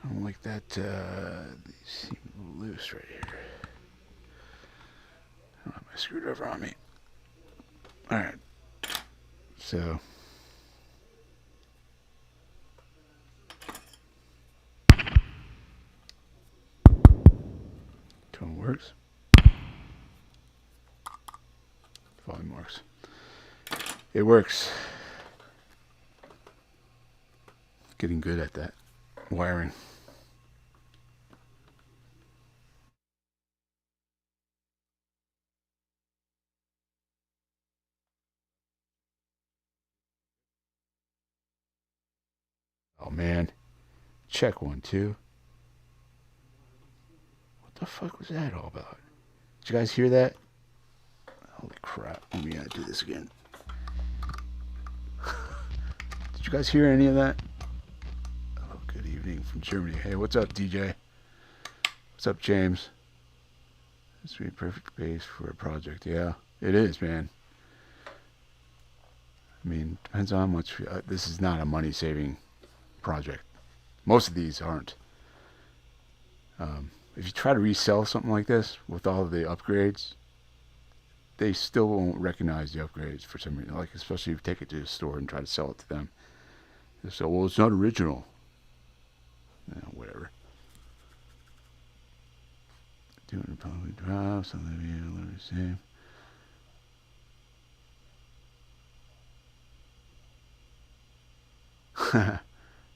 I don't like that. These seem a little loose right here. I don't have my screwdriver on me. Alright. So. Tone works. Volume works. It works. Getting good at that wiring. Oh man. Check 1, 2. What the fuck was that all about? Did you guys hear that? Holy crap. Let me do this again. Did you guys hear any of that? Oh, good evening from Germany. Hey, what's up, DJ? What's up, James? This would be perfect base for a project. Yeah, it is, man. I mean, depends on how much. This is not a money-saving project. Most of these aren't. If you try to resell something like this with all of the upgrades, they still won't recognize the upgrades for some reason. Like, especially if you take it to the store and try to sell it to them. They say, well, it's not original. Whatever. Doing a public drive, so they'll be able to same.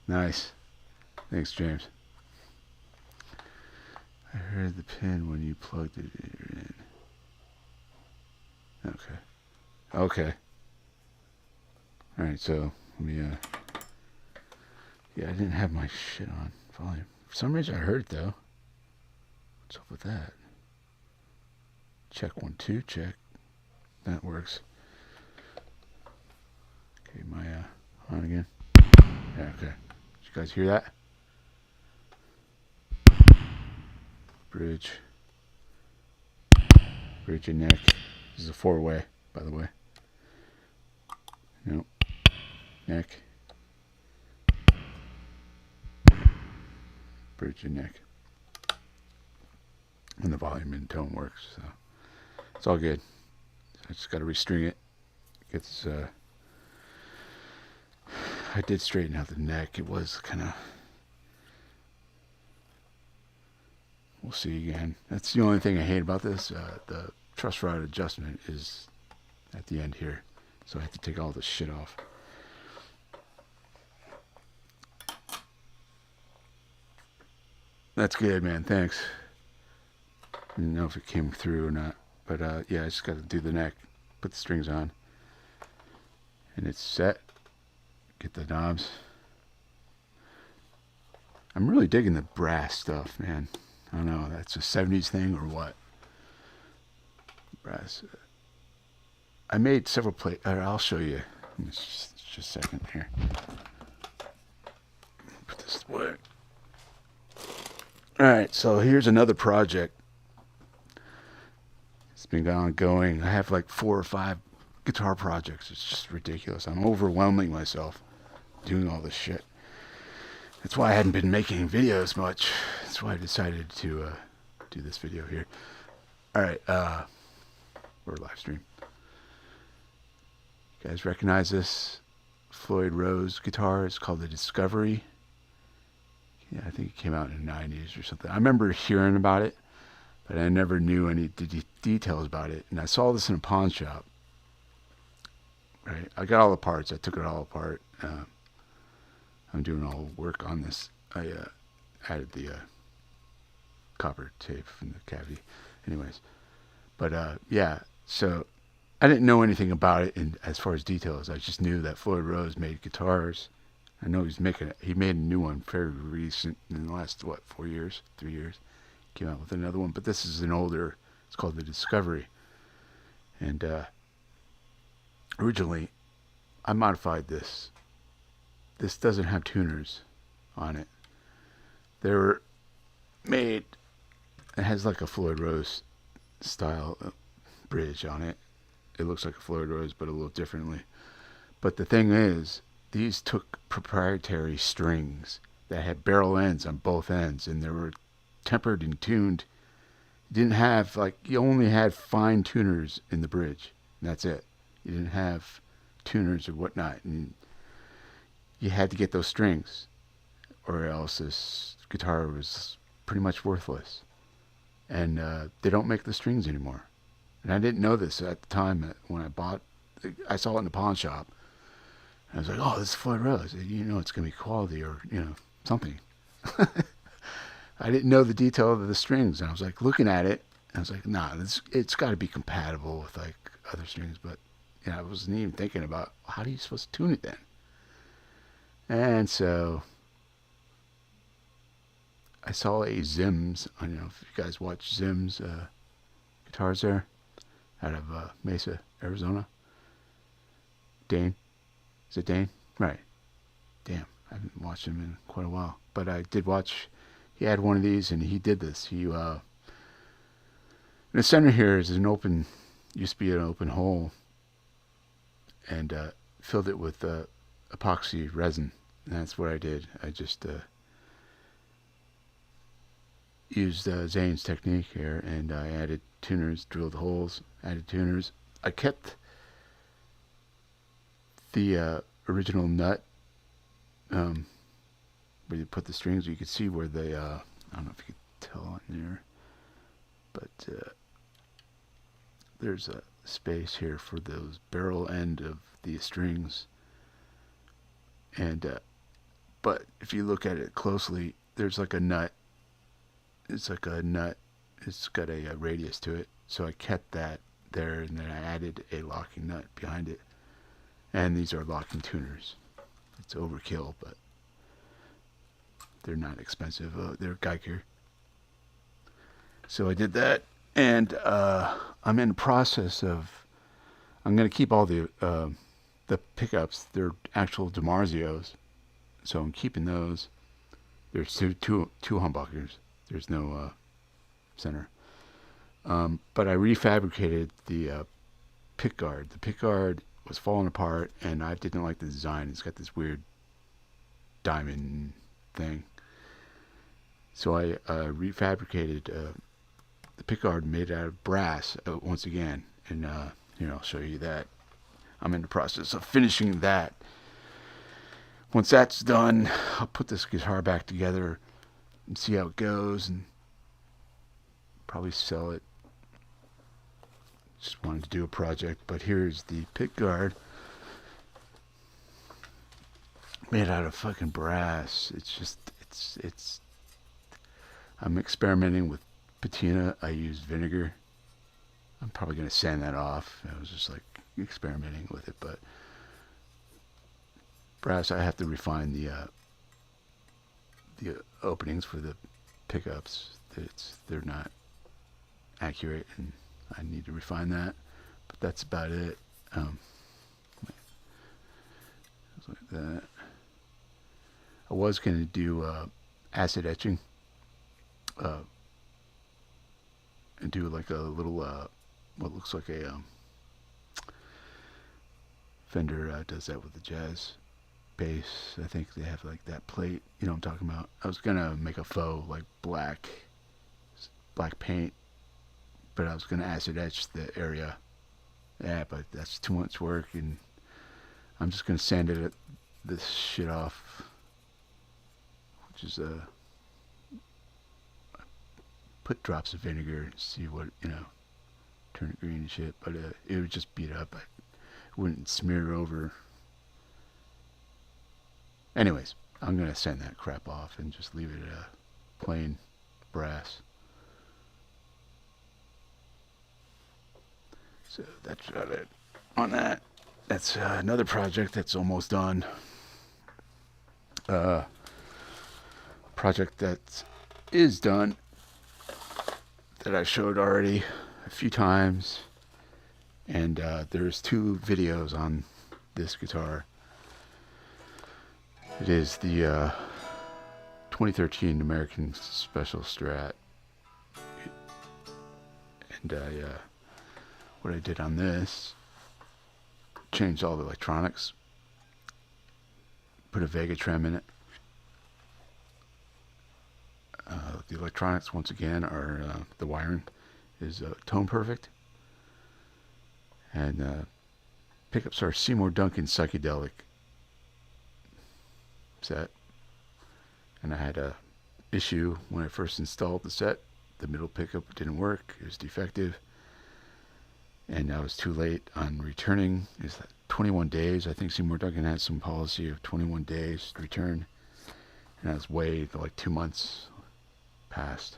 Nice. Thanks, James. I heard the pin when you plugged it in. Okay. Okay. Alright, so let me yeah, I didn't have my shit on volume. For some reason I heard it though. What's up with that? Check 1, 2, check. That works. Okay, my on again. Yeah, okay. Did you guys hear that? Bridge. Bridge and neck. This is a 4-way, by the way. Nope. Neck. Bridge and neck. and the volume and tone works. So it's all good. I just got to restring it. It's I did straighten out the neck. It was kind of, we'll see again. That's the only thing I hate about this. The truss rod adjustment is at the end here, so I have to take all this shit off. That's good, man. Thanks. I didn't know if it came through or not, but yeah, I just got to do the neck, put the strings on, and it's set. Get the knobs. I'm really digging the brass stuff, man. I don't know, that's a 70s thing or what. Brass. I made several plates. I'll show you. Just a second here. Put this away. Alright, so here's another project. It's been ongoing. I have like 4 or 5 guitar projects. It's just ridiculous. I'm overwhelming myself doing all this shit. That's why I hadn't been making videos much. That's why I decided to do this video here. Alright, or live stream. You guys recognize this Floyd Rose guitar? It's called the Discovery. Yeah, I think it came out in the 90s or something. I remember hearing about it, but I never knew any details about it. And I saw this in a pawn shop. Right, I got all the parts. I took it all apart. I'm doing all the work on this. I added the copper tape from the cavity. Anyways, but yeah, so I didn't know anything about it as far as details. I just knew that Floyd Rose made guitars. I know he made a new one very recent, in the last, 4 years, 3 years. Came out with another one, but this is an older, it's called the Discovery. And originally, I modified this. This doesn't have tuners on it. They were made, it has like a Floyd Rose style bridge on it. It looks like a Floyd Rose, but a little differently. But the thing is, these took proprietary strings that had barrel ends on both ends, and they were tempered and tuned. You didn't have, you only had fine tuners in the bridge, and that's it. You didn't have tuners or whatnot, and you had to get those strings, or else this guitar was pretty much worthless. And they don't make the strings anymore. And I didn't know this at the time when I saw it in the pawn shop. I was like, oh, this is Floyd Rose. You know it's going to be quality or, something. I didn't know the detail of the strings. And I was like looking at it. And I was like, nah, it's got to be compatible with other strings. But I wasn't even thinking about how are you supposed to tune it then? And so I saw a Zims. I don't know if you guys watch Zims guitars there out of Mesa, Arizona. Dane. Is it Dane? Right. Damn, I haven't watched him in quite a while. But I did watch, he had one of these and he did this. In the center here is used to be an open hole, and filled it with epoxy resin. And that's what I did. I just used Zane's technique here, and I added tuners, drilled holes, added tuners. I kept the original nut where you put the strings. You could see where they I don't know if you could tell on there, but there's a space here for those barrel end of the strings. And but if you look at it closely, there's like a nut. It's like a nut. It's got a radius to it. So I kept that there, and then I added a locking nut behind it. And these are locking tuners. It's overkill, but they're not expensive. They're Geiger. So I did that, and I'm in the process of. I'm going to keep all the pickups. They're actual DiMarzios, so I'm keeping those. There's two humbuckers. There's no center. But I refabricated the pick guard. The pick guard was falling apart, and I didn't like the design. It's got this weird diamond thing. So I refabricated the pickguard made out of brass once again, and I'll show you that. I'm in the process of finishing that. Once that's done, I'll put this guitar back together and see how it goes, and probably sell it. Just wanted to do a project, but here's the pickguard made out of fucking brass. It's I'm experimenting with patina. I used vinegar. I'm probably going to sand that off. I was just like experimenting with it, but brass, I have to refine the openings for the pickups. They're not accurate, and I need to refine that. But that's about it. Like that. I was going to do acid etching, and do like a little what looks like a Fender does that with the G.A.S bass. I think they have like that plate. You know what I'm talking about. I was gonna make a faux like black paint, but I was gonna acid etch the area. Yeah, but that's too much work, and I'm just gonna sand this shit off, which is put drops of vinegar and see what, turn it green and shit, but it would just beat up. I wouldn't smear over. Anyways, I'm gonna sand that crap off and just leave it plain brass. So that's about it on that. That's another project that's almost done. Project that is done that I showed already a few times, and there's 2 videos on this guitar. It is the 2013 American Special Strat, and what I did on this, changed all the electronics, put a Vega Trem in it. The electronics, once again, are the wiring is tone perfect, and pickups are Seymour Duncan Psychedelic set. And I had a issue when I first installed the set. The middle pickup didn't work. It was defective, and I was too late on returning. It's 21 days. I think Seymour Duncan has some policy of 21 days to return, and I was way like 2 months past,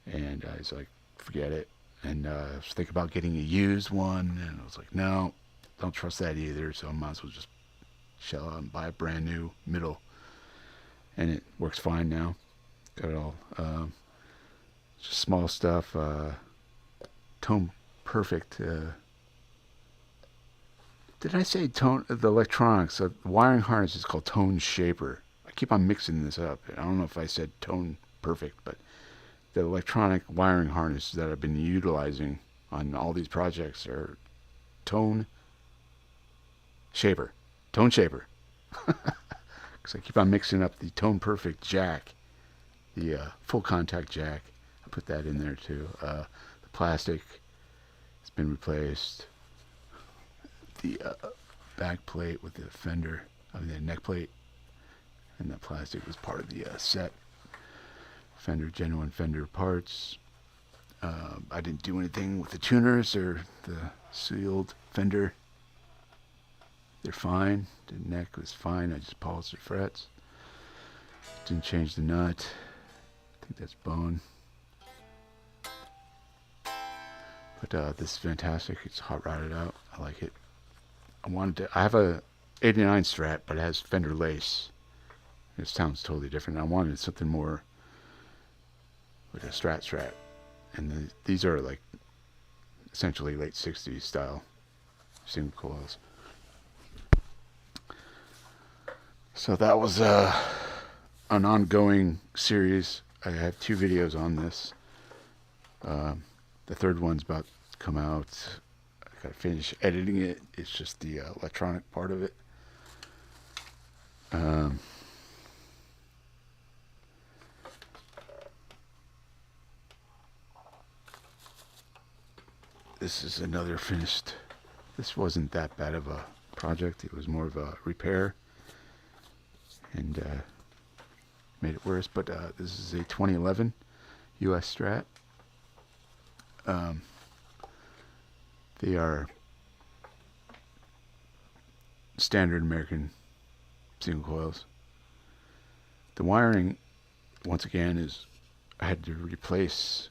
and I was like, forget it. And I was thinking about getting a used one, and I was like, no, don't trust that either, so I might as well just shell out and buy a brand new middle. And it works fine now. Got it all. Just small stuff. Tone perfect. Did I say tone? The electronics. The wiring harness is called Tone Shaper. I keep on mixing this up. I don't know if I said tone perfect, but the electronic wiring harness that I've been utilizing on all these projects are Tone Shaper. Tone Shaper. Because I keep on mixing up the Tone Perfect jack, the full contact jack. I put that in there too. The plastic has been replaced. The back plate with the fender, the neck plate, and the plastic was part of the set. Genuine Fender parts. I didn't do anything with the tuners or the sealed fender. They're fine. The neck was fine. I just polished the frets. Didn't change the nut. I think that's bone. But this is fantastic. It's hot rodded out. I like it. I have a 89 Strat, but it has Fender lace. It sounds totally different. I wanted something more like a Strat. And these are like essentially late 60s style single coils. So that was an ongoing series. I have 2 videos on this. The third one's about to come out. I gotta finish editing it. It's just the electronic part of it. this is another finished. This wasn't that bad of a project. It was more of a repair, and made it worse. But this is a 2011 U.S. Strat. They are standard American single coils. The wiring, once again, is I had to replace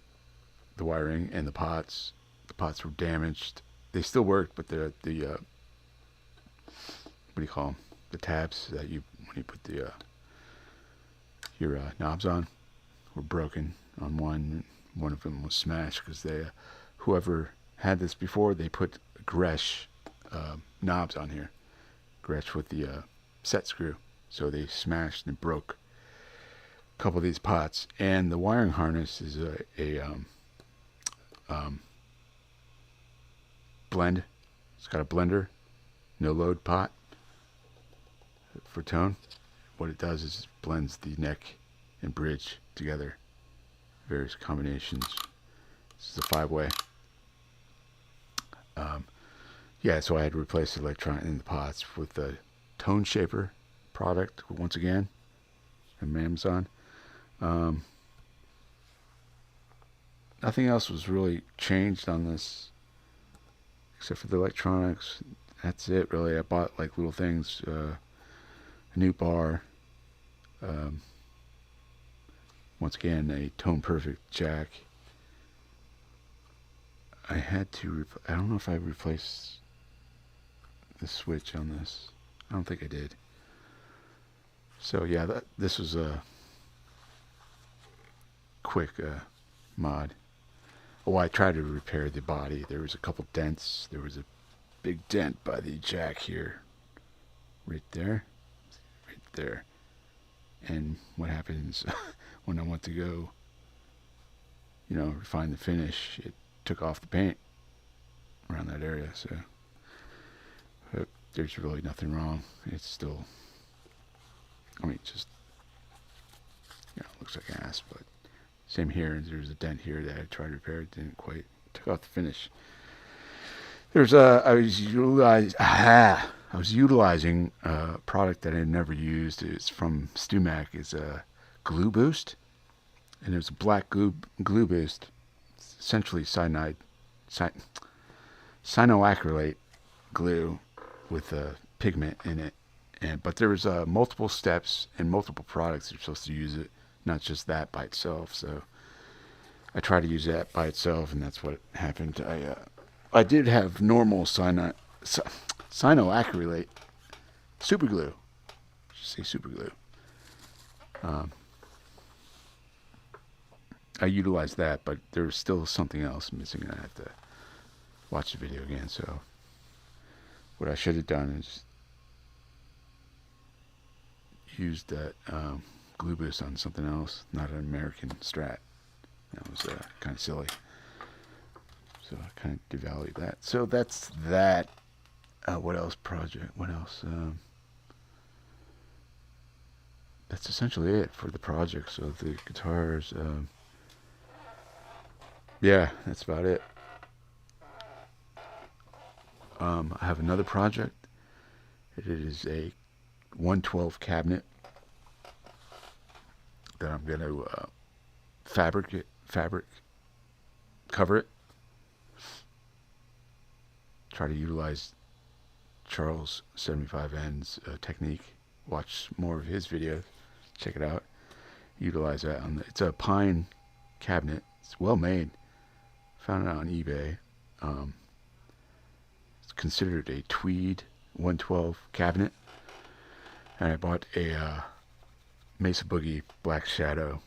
the wiring and the pots. The pots were damaged. They still worked, but the what do you call them? The tabs that you when you put the your knobs on were broken on one. One of them was smashed because they whoever had this before, they put G.A.S. Knobs on here. G.A.S. with the set screw. So they smashed and broke a couple of these pots. And the wiring harness is a blend. It's got a blender, no load pot for tone. What it does is it blends the neck and bridge together. Various combinations. This is a 5-way. Yeah, so I had to replace the electronic in the pots with the Tone Shaper product once again from Amazon. Nothing else was really changed on this except for the electronics. That's it, really. I bought like little things, a new bar. Once again, a Tone Perfect jack. I had to. I don't know if I replaced the switch on this. I don't think I did. So yeah, this was a quick mod. Oh, I tried to repair the body. There was a couple dents. There was a big dent by the jack here, right there, right there. And what happens when I went to go, refine the finish? It took off the paint around that area. So there's really nothing wrong. It's still, just looks like ass. But same here. There's a dent here that I tried to repair. It didn't quite. Took off the finish. There's I was utilizing a product that I had never used. It's from StuMac. It's a glue boost, and it was a black glue boost. It's essentially cyanoacrylate glue with a pigment in it. But there was multiple steps and multiple products you're supposed to use it, not just that by itself. So I tried to use that by itself, and that's what happened. I did have normal cyanoacrylate super glue. Just say super glue. I utilized that, but there was still something else missing, and I have to watch the video again. So what I should have done is used that glue boost on something else, not an American Strat. That was kind of silly. So I kind of devalued that. So that's that. What else? What else? That's essentially it for the project. So the guitars. Yeah, that's about it. I have another project. It is a 112 cabinet that I'm going to fabric cover it. Try to utilize Charles 75N's technique. Watch more of his videos. Check it out. Utilize that. It's a pine cabinet. It's well made. Found it on eBay. It's considered a tweed 112 cabinet. And I bought a Mesa Boogie Black Shadow,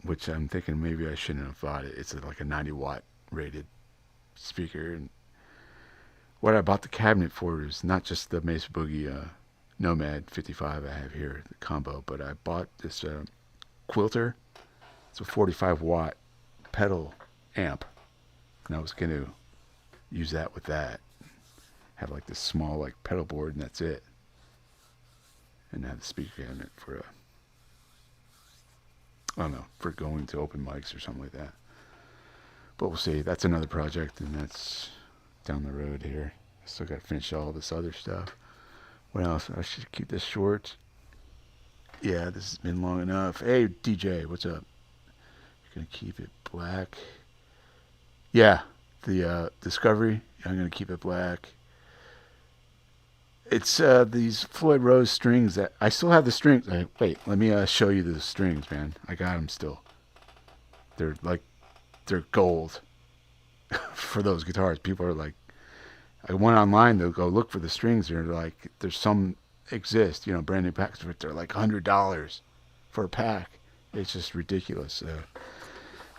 which I'm thinking maybe I shouldn't have bought it. It's like a 90 watt rated speaker. And what I bought the cabinet for is not just the Mesa Boogie Nomad 55 I have here, the combo, but I bought this Quilter. It's a 45 watt pedal amp, and I was going to use that with that. Have like this small like pedal board, and that's it. And have the speaker cabinet for for going to open mics or something like that. But we'll see. That's another project, and that's down the road here. I still got to finish all this other stuff. What else? I should keep this short. Yeah, this has been long enough. Hey, DJ, what's up? You're going to keep it black. Yeah, the Discovery. I'm going to keep it black. It's these Floyd Rose strings that I still have the strings. Wait, let me show you the strings, man. I got them still. They're gold for those guitars. People are like, I went online to go look for the strings. They're like, there's some exist, brand new packs, but they're like $100 for a pack. It's just ridiculous.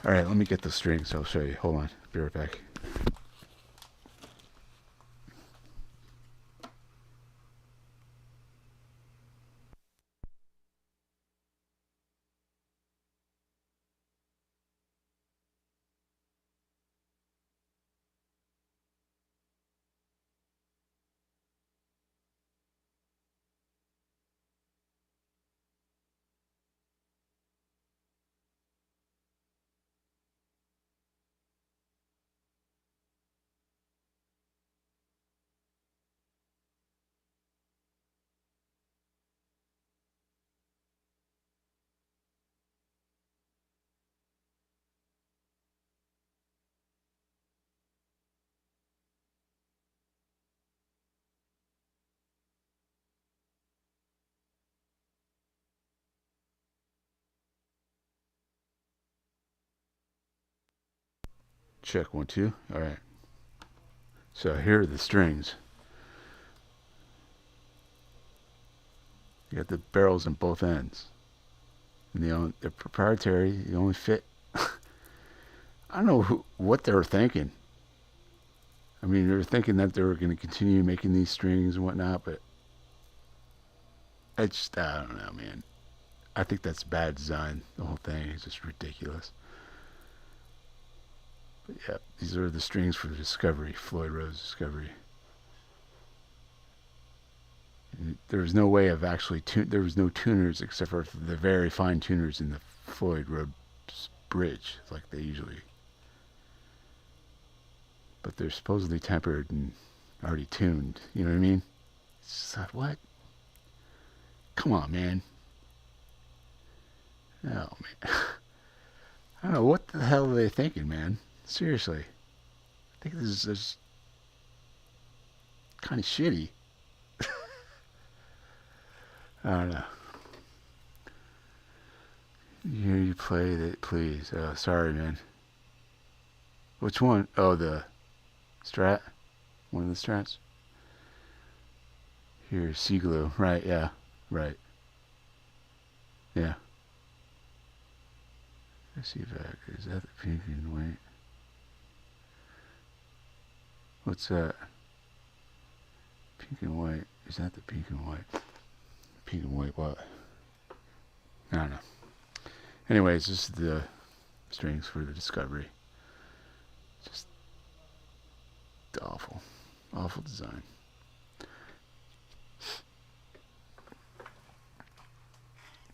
All right, let me get the strings. I'll show you. Hold on. Be right back. Check 1, 2. All right. So here are the strings. You got the barrels on both ends. And they're proprietary. You only fit. I don't know what they were thinking. I mean, they were thinking that they were going to continue making these strings and whatnot, but I don't know, man. I think that's bad design. The whole thing is just ridiculous. But yeah, these are the strings for the Discovery, Floyd Rose Discovery. And there was no way of actually there was no tuners except for the very fine tuners in the Floyd Rose bridge, like they usually. But they're supposedly tempered and already tuned. You know what I mean? It's just like, what? Come on, man. Oh, man. I don't know. What the hell are they thinking, man? Seriously. I think this is kind of shitty. I don't know. You play that, please. Sorry, man. Which one? Oh, the Strat? One of the Strats? Here, sea glue. Right, yeah. Right. Yeah. Let's see if is that the pink and white? What's that? Pink and white. Is that the pink and white? Pink and white what? I don't know. Anyways, this is the strings for the Discovery. Just awful. Awful design.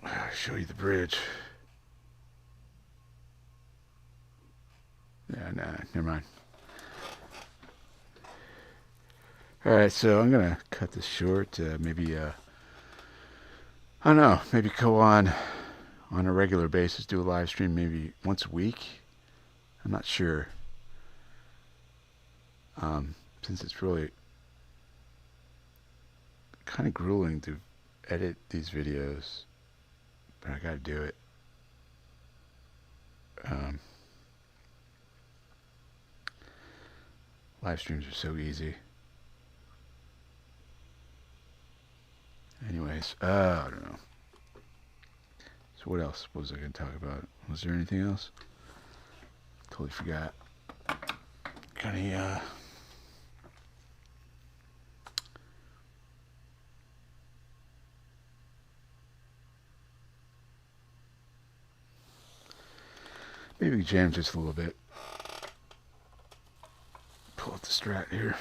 I'll show you the bridge. Yeah, nah, never mind. Alright, so I'm gonna cut this short. Maybe, I don't know, maybe go on a regular basis, do a live stream maybe once a week. I'm not sure. Since it's really kind of grueling to edit these videos, but I gotta do it. Live streams are so easy. Anyways, I don't know. So what else was I going to talk about? Was there anything else? Totally forgot. Got any, maybe we jam just a little bit. Pull up the Strat here.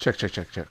Check, check, check, check.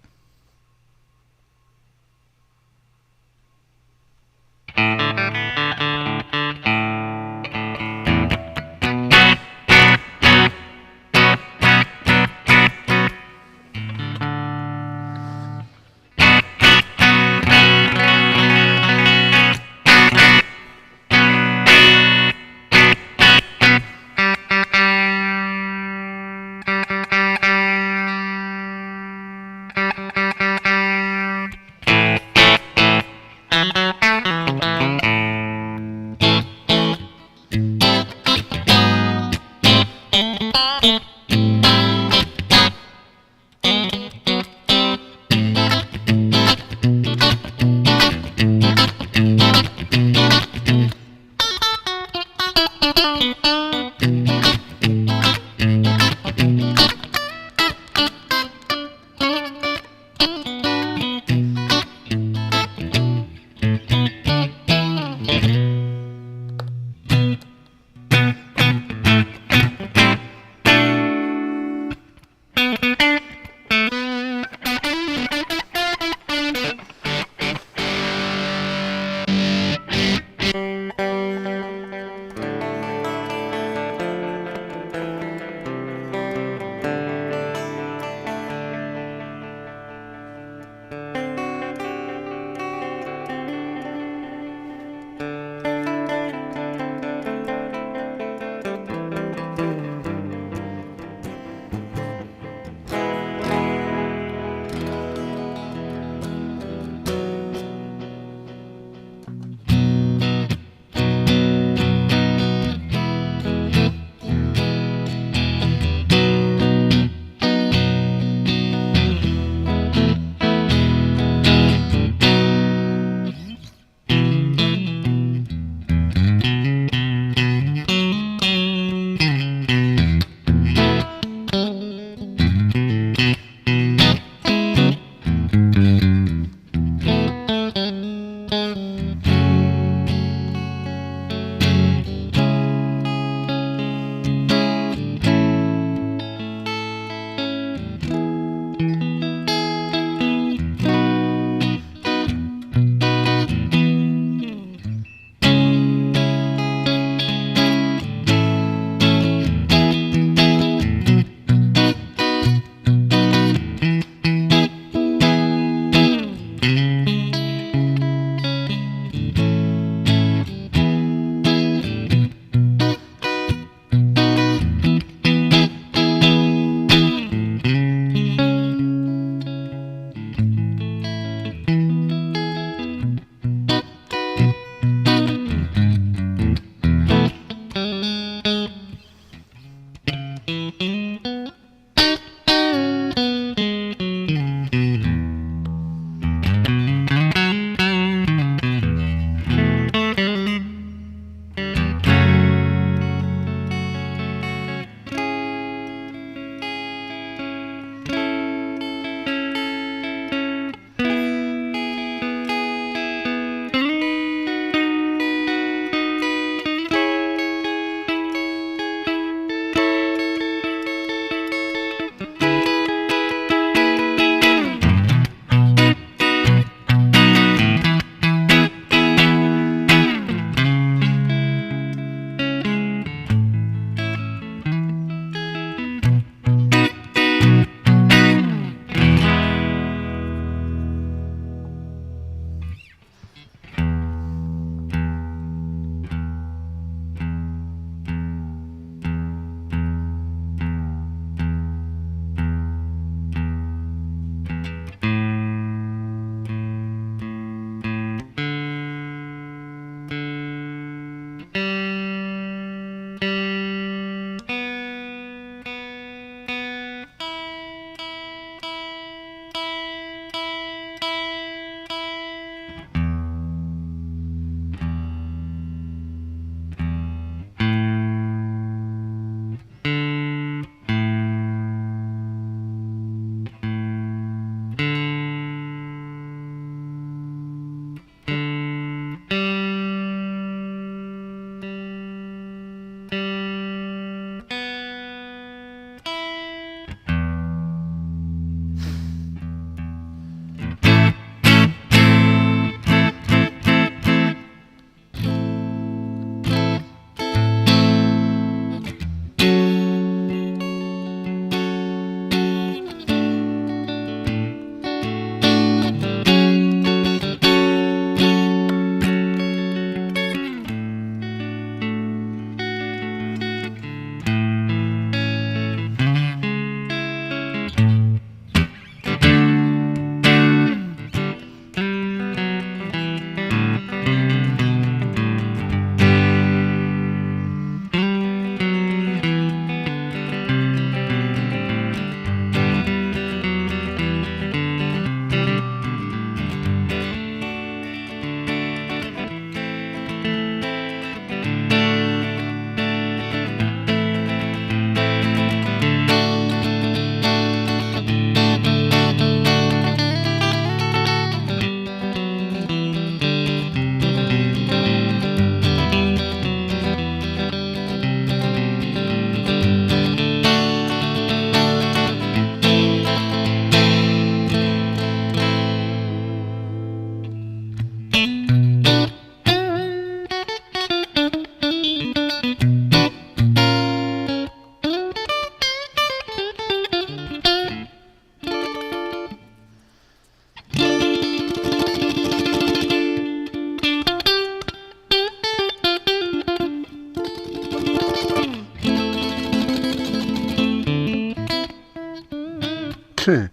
Okay, sure.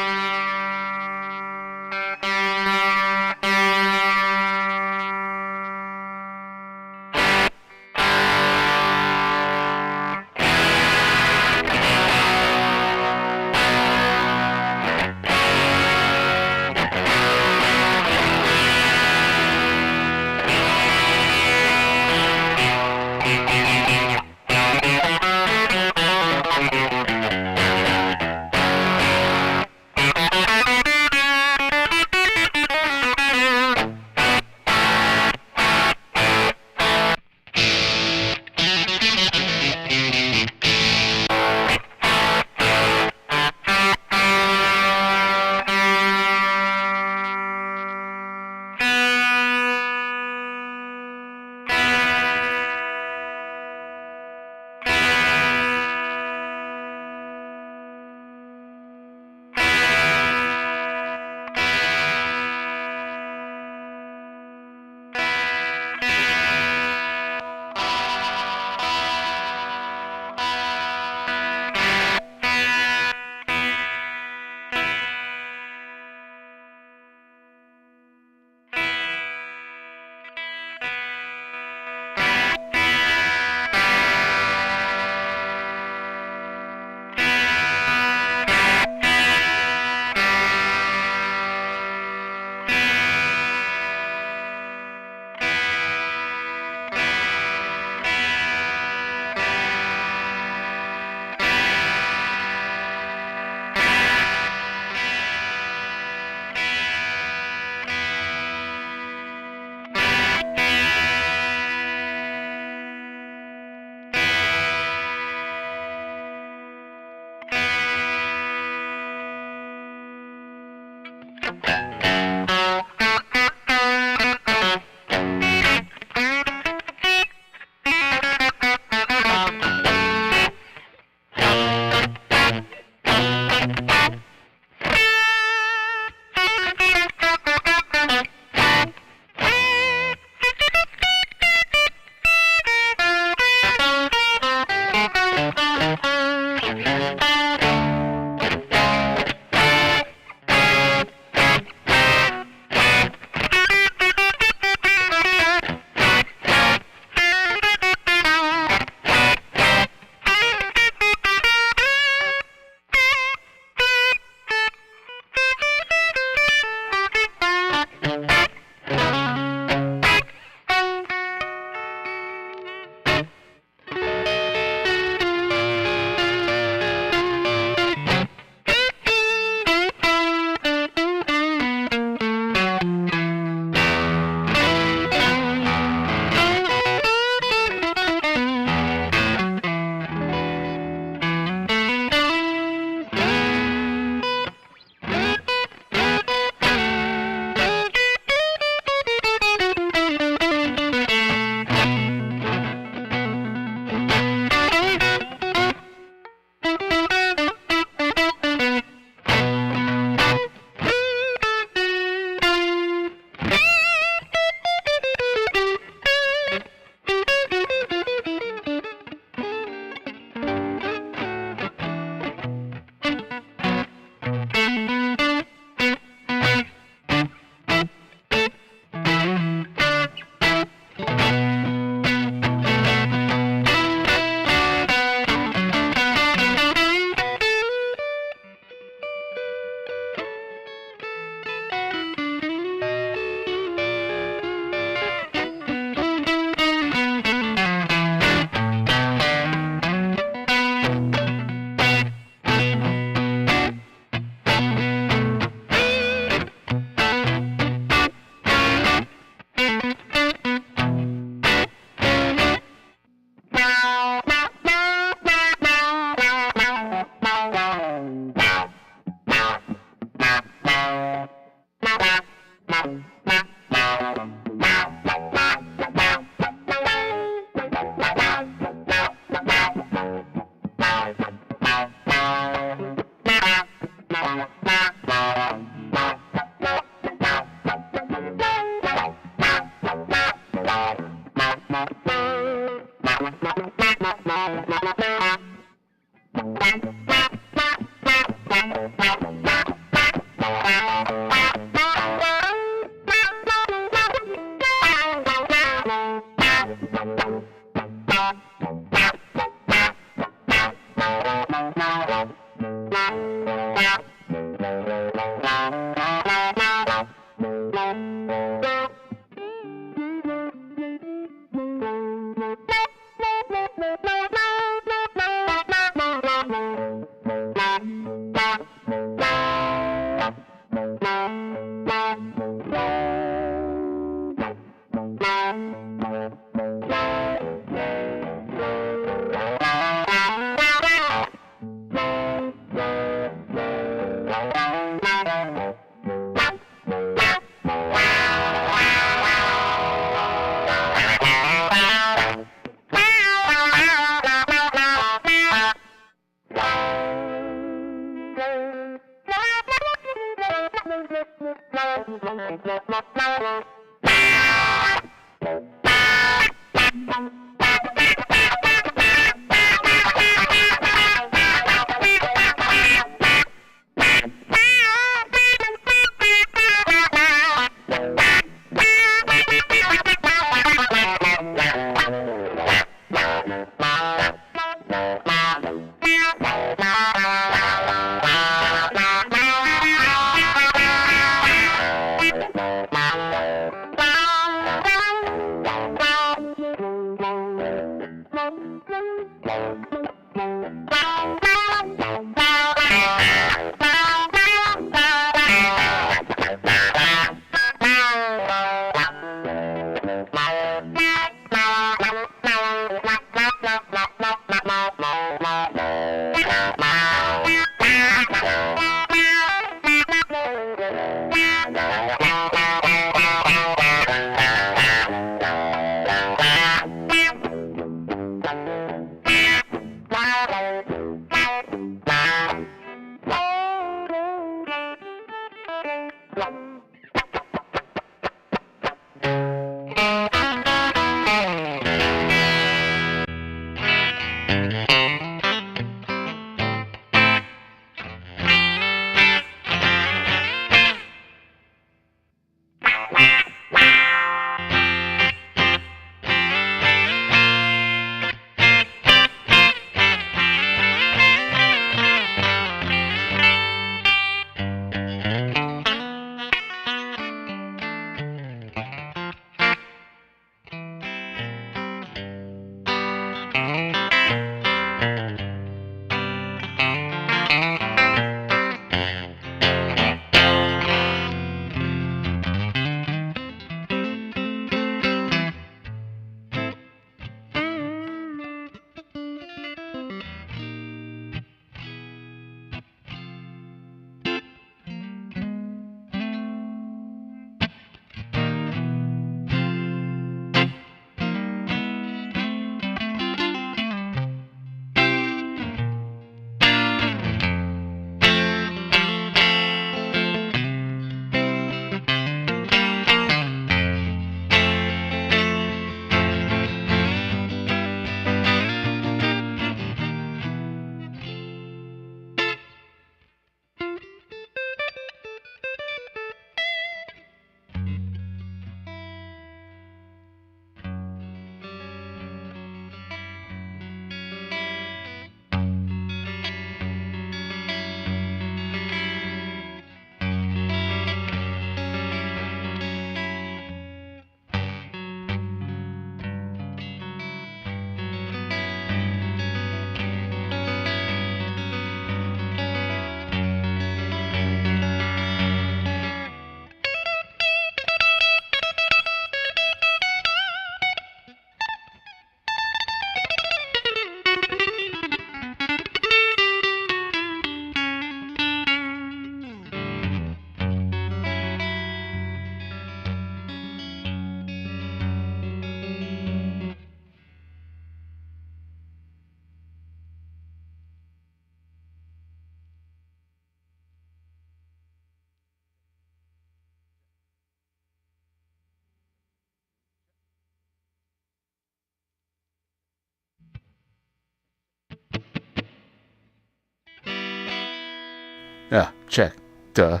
Yeah, check. Duh.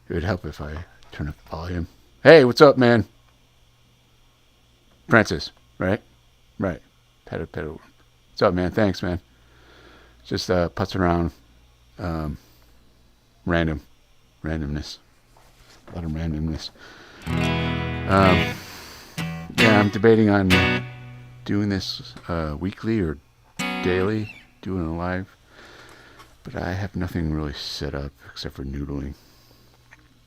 It would help if I turn up the volume. Hey, what's up, man? Francis, right? Right. Pedal. What's up, man? Thanks, man. Just putz around. Randomness. A lot of randomness. Yeah, I'm debating on doing this weekly or daily, doing a live. But I have nothing really set up except for noodling.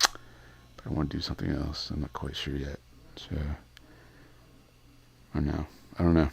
But I want to do something else. I'm not quite sure yet. So, I don't know.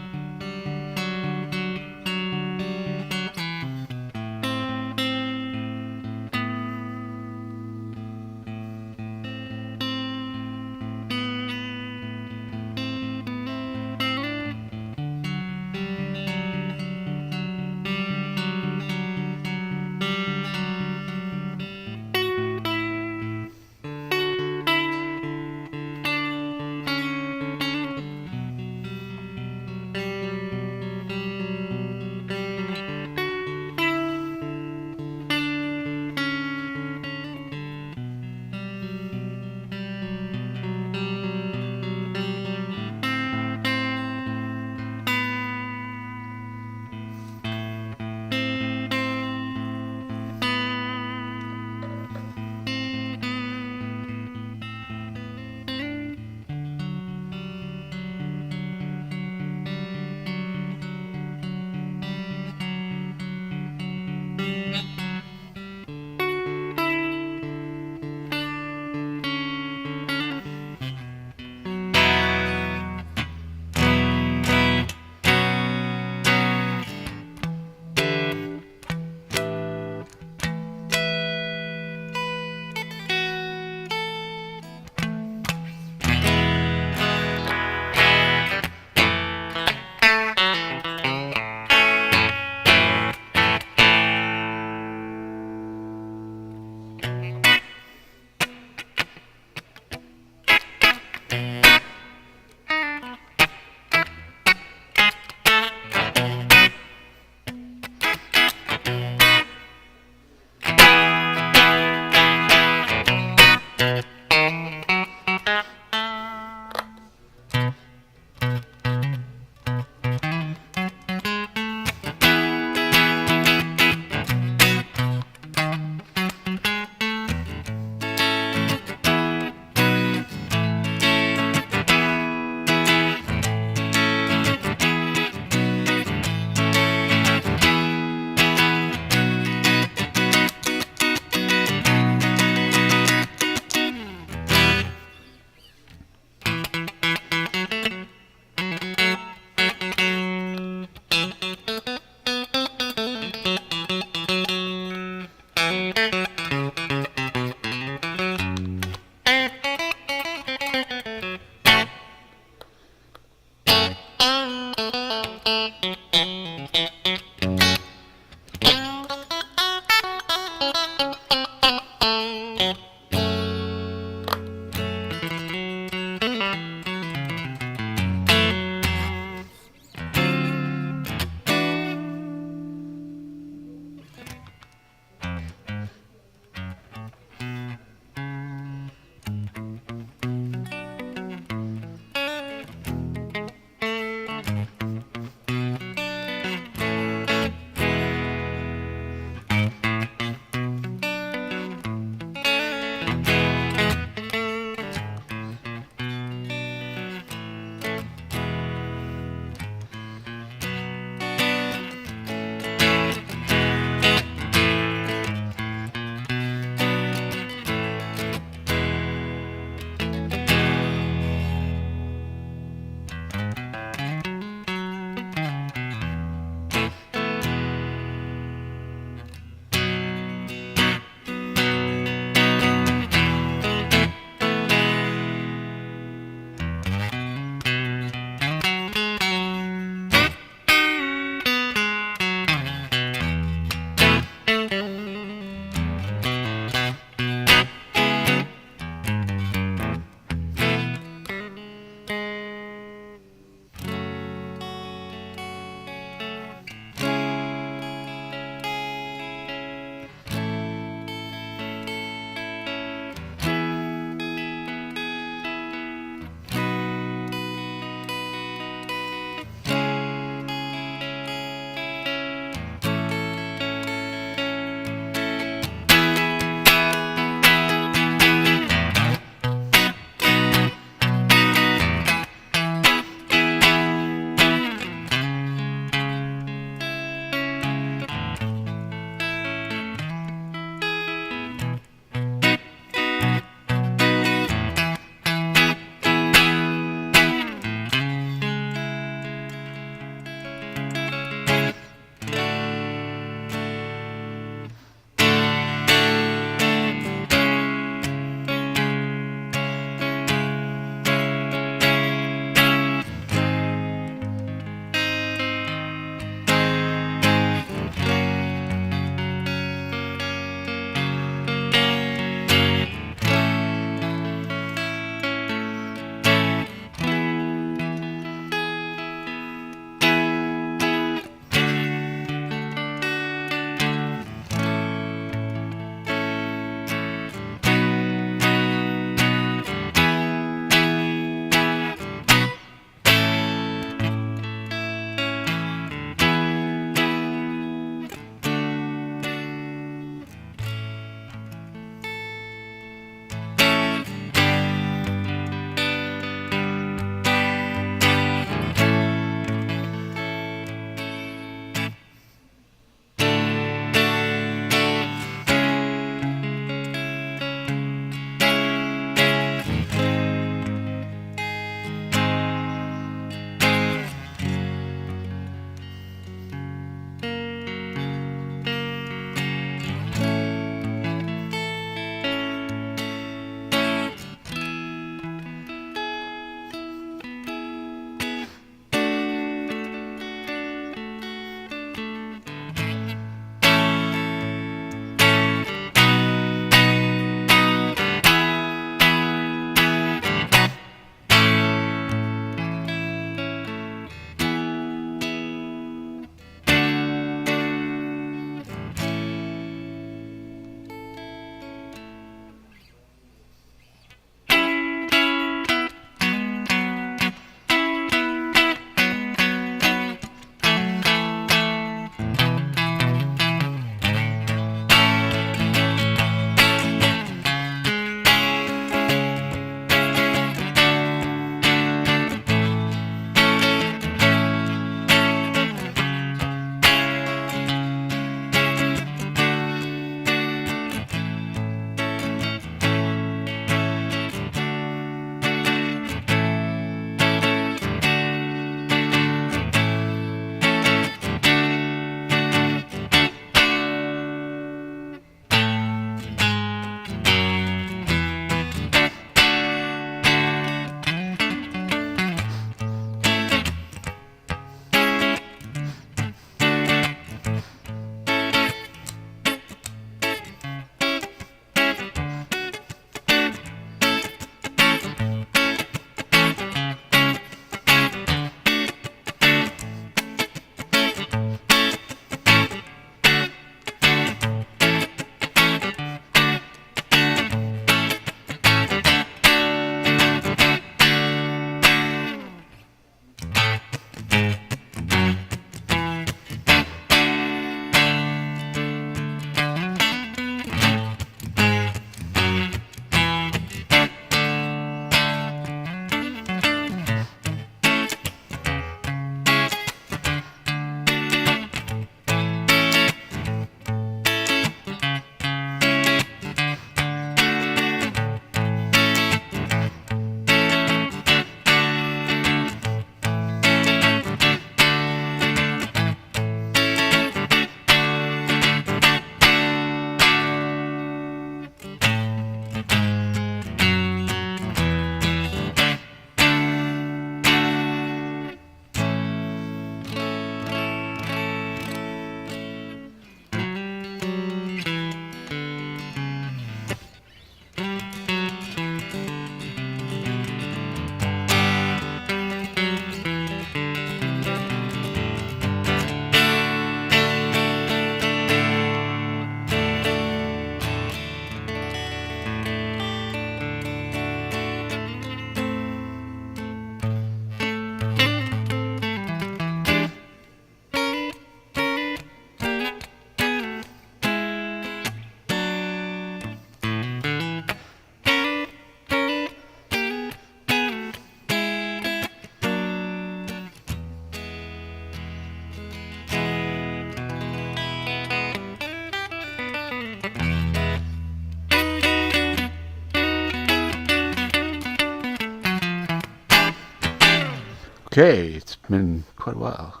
Okay, it's been quite a while.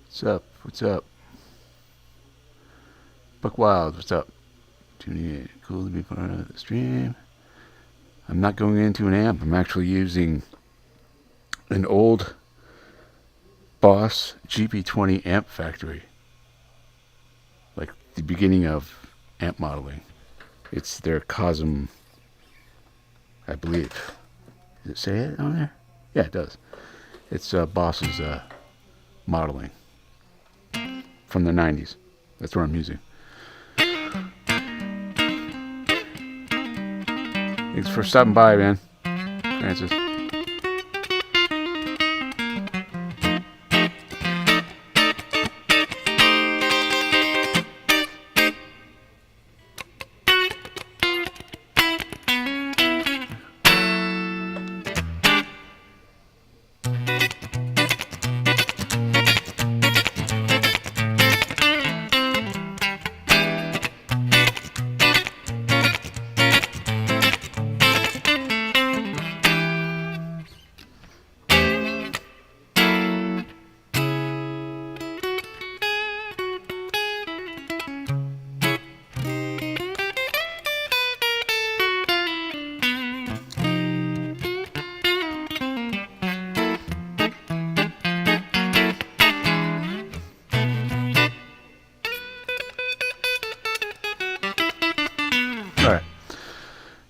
What's up? What's up? Buck Wild, what's up? Tuning in. Cool to be part of the stream. I'm not going into an amp. I'm actually using an old Boss GP20 amp factory. Like the beginning of amp modeling. It's their Cosm, I believe. Does it say it on there? Yeah, it does. It's Boss's modeling from the 90s. That's what I'm using. Thanks for stopping by, man. Francis.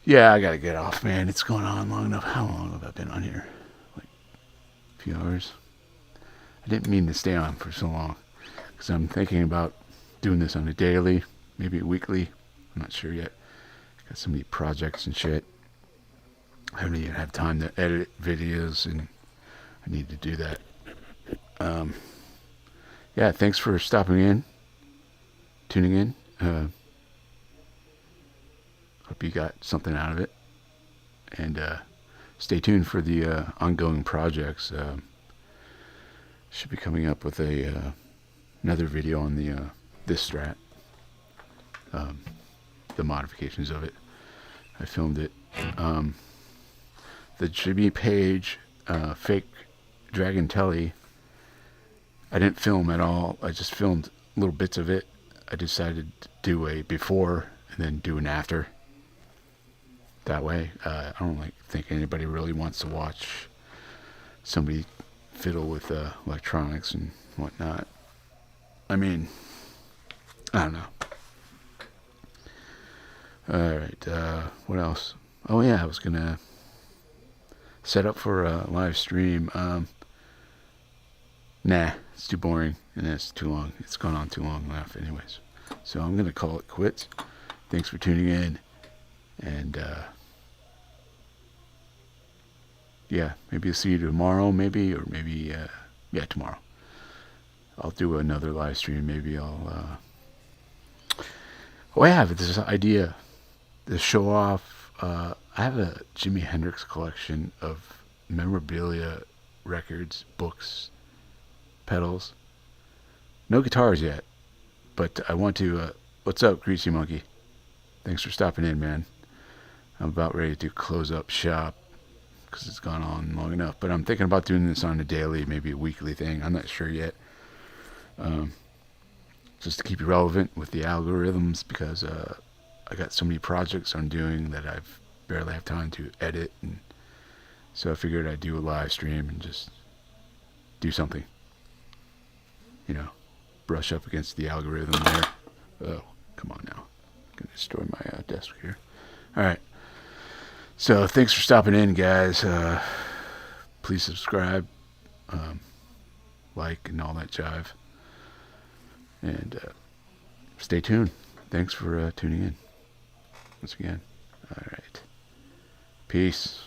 Yeah, I gotta get off, man. It's going on long enough. How long have I been on here? Like a few hours. I didn't mean to stay on for so long because I'm thinking about doing this on a daily, maybe a weekly. I'm not sure yet. Got so many projects and shit. I don't even have time to edit videos, and I need to do that. Yeah, thanks for stopping in, tuning in. Hope you got something out of it, and stay tuned for the ongoing projects. Should be coming up with another video on the this Strat, the modifications of it. I filmed it. The Jimmy Page fake Dragon Tele, I didn't film at all. I just filmed little bits of it. I decided to do a before and then do an after. That way, I don't think anybody really wants to watch somebody fiddle with electronics and whatnot. I mean, I don't know. Alright, what else? Oh yeah, I was gonna set up for a live stream. Nah, it's too boring and it's too long. It's gone on too long enough anyways. So I'm gonna call it quits. Thanks for tuning in. And yeah, maybe I'll see you tomorrow, or maybe yeah, tomorrow. I'll do another live stream. Maybe I'll I have this idea to show off. I have a Jimi Hendrix collection of memorabilia, records, books, pedals. No guitars yet, but I want to. What's up, Greasy Monkey? Thanks for stopping in, man. I'm about ready to close up shop because it's gone on long enough. But I'm thinking about doing this on a daily, maybe a weekly thing. I'm not sure yet. Just to keep you relevant with the algorithms, because I got so many projects I'm doing that I've barely have time to edit. And so I figured I'd do a live stream and just do something. You know, brush up against the algorithm there. Oh, come on now. I'm going to destroy my desk here. All right. So thanks for stopping in, guys. Please subscribe, like, and all that jive. And stay tuned. Thanks for tuning in once again. All right. Peace.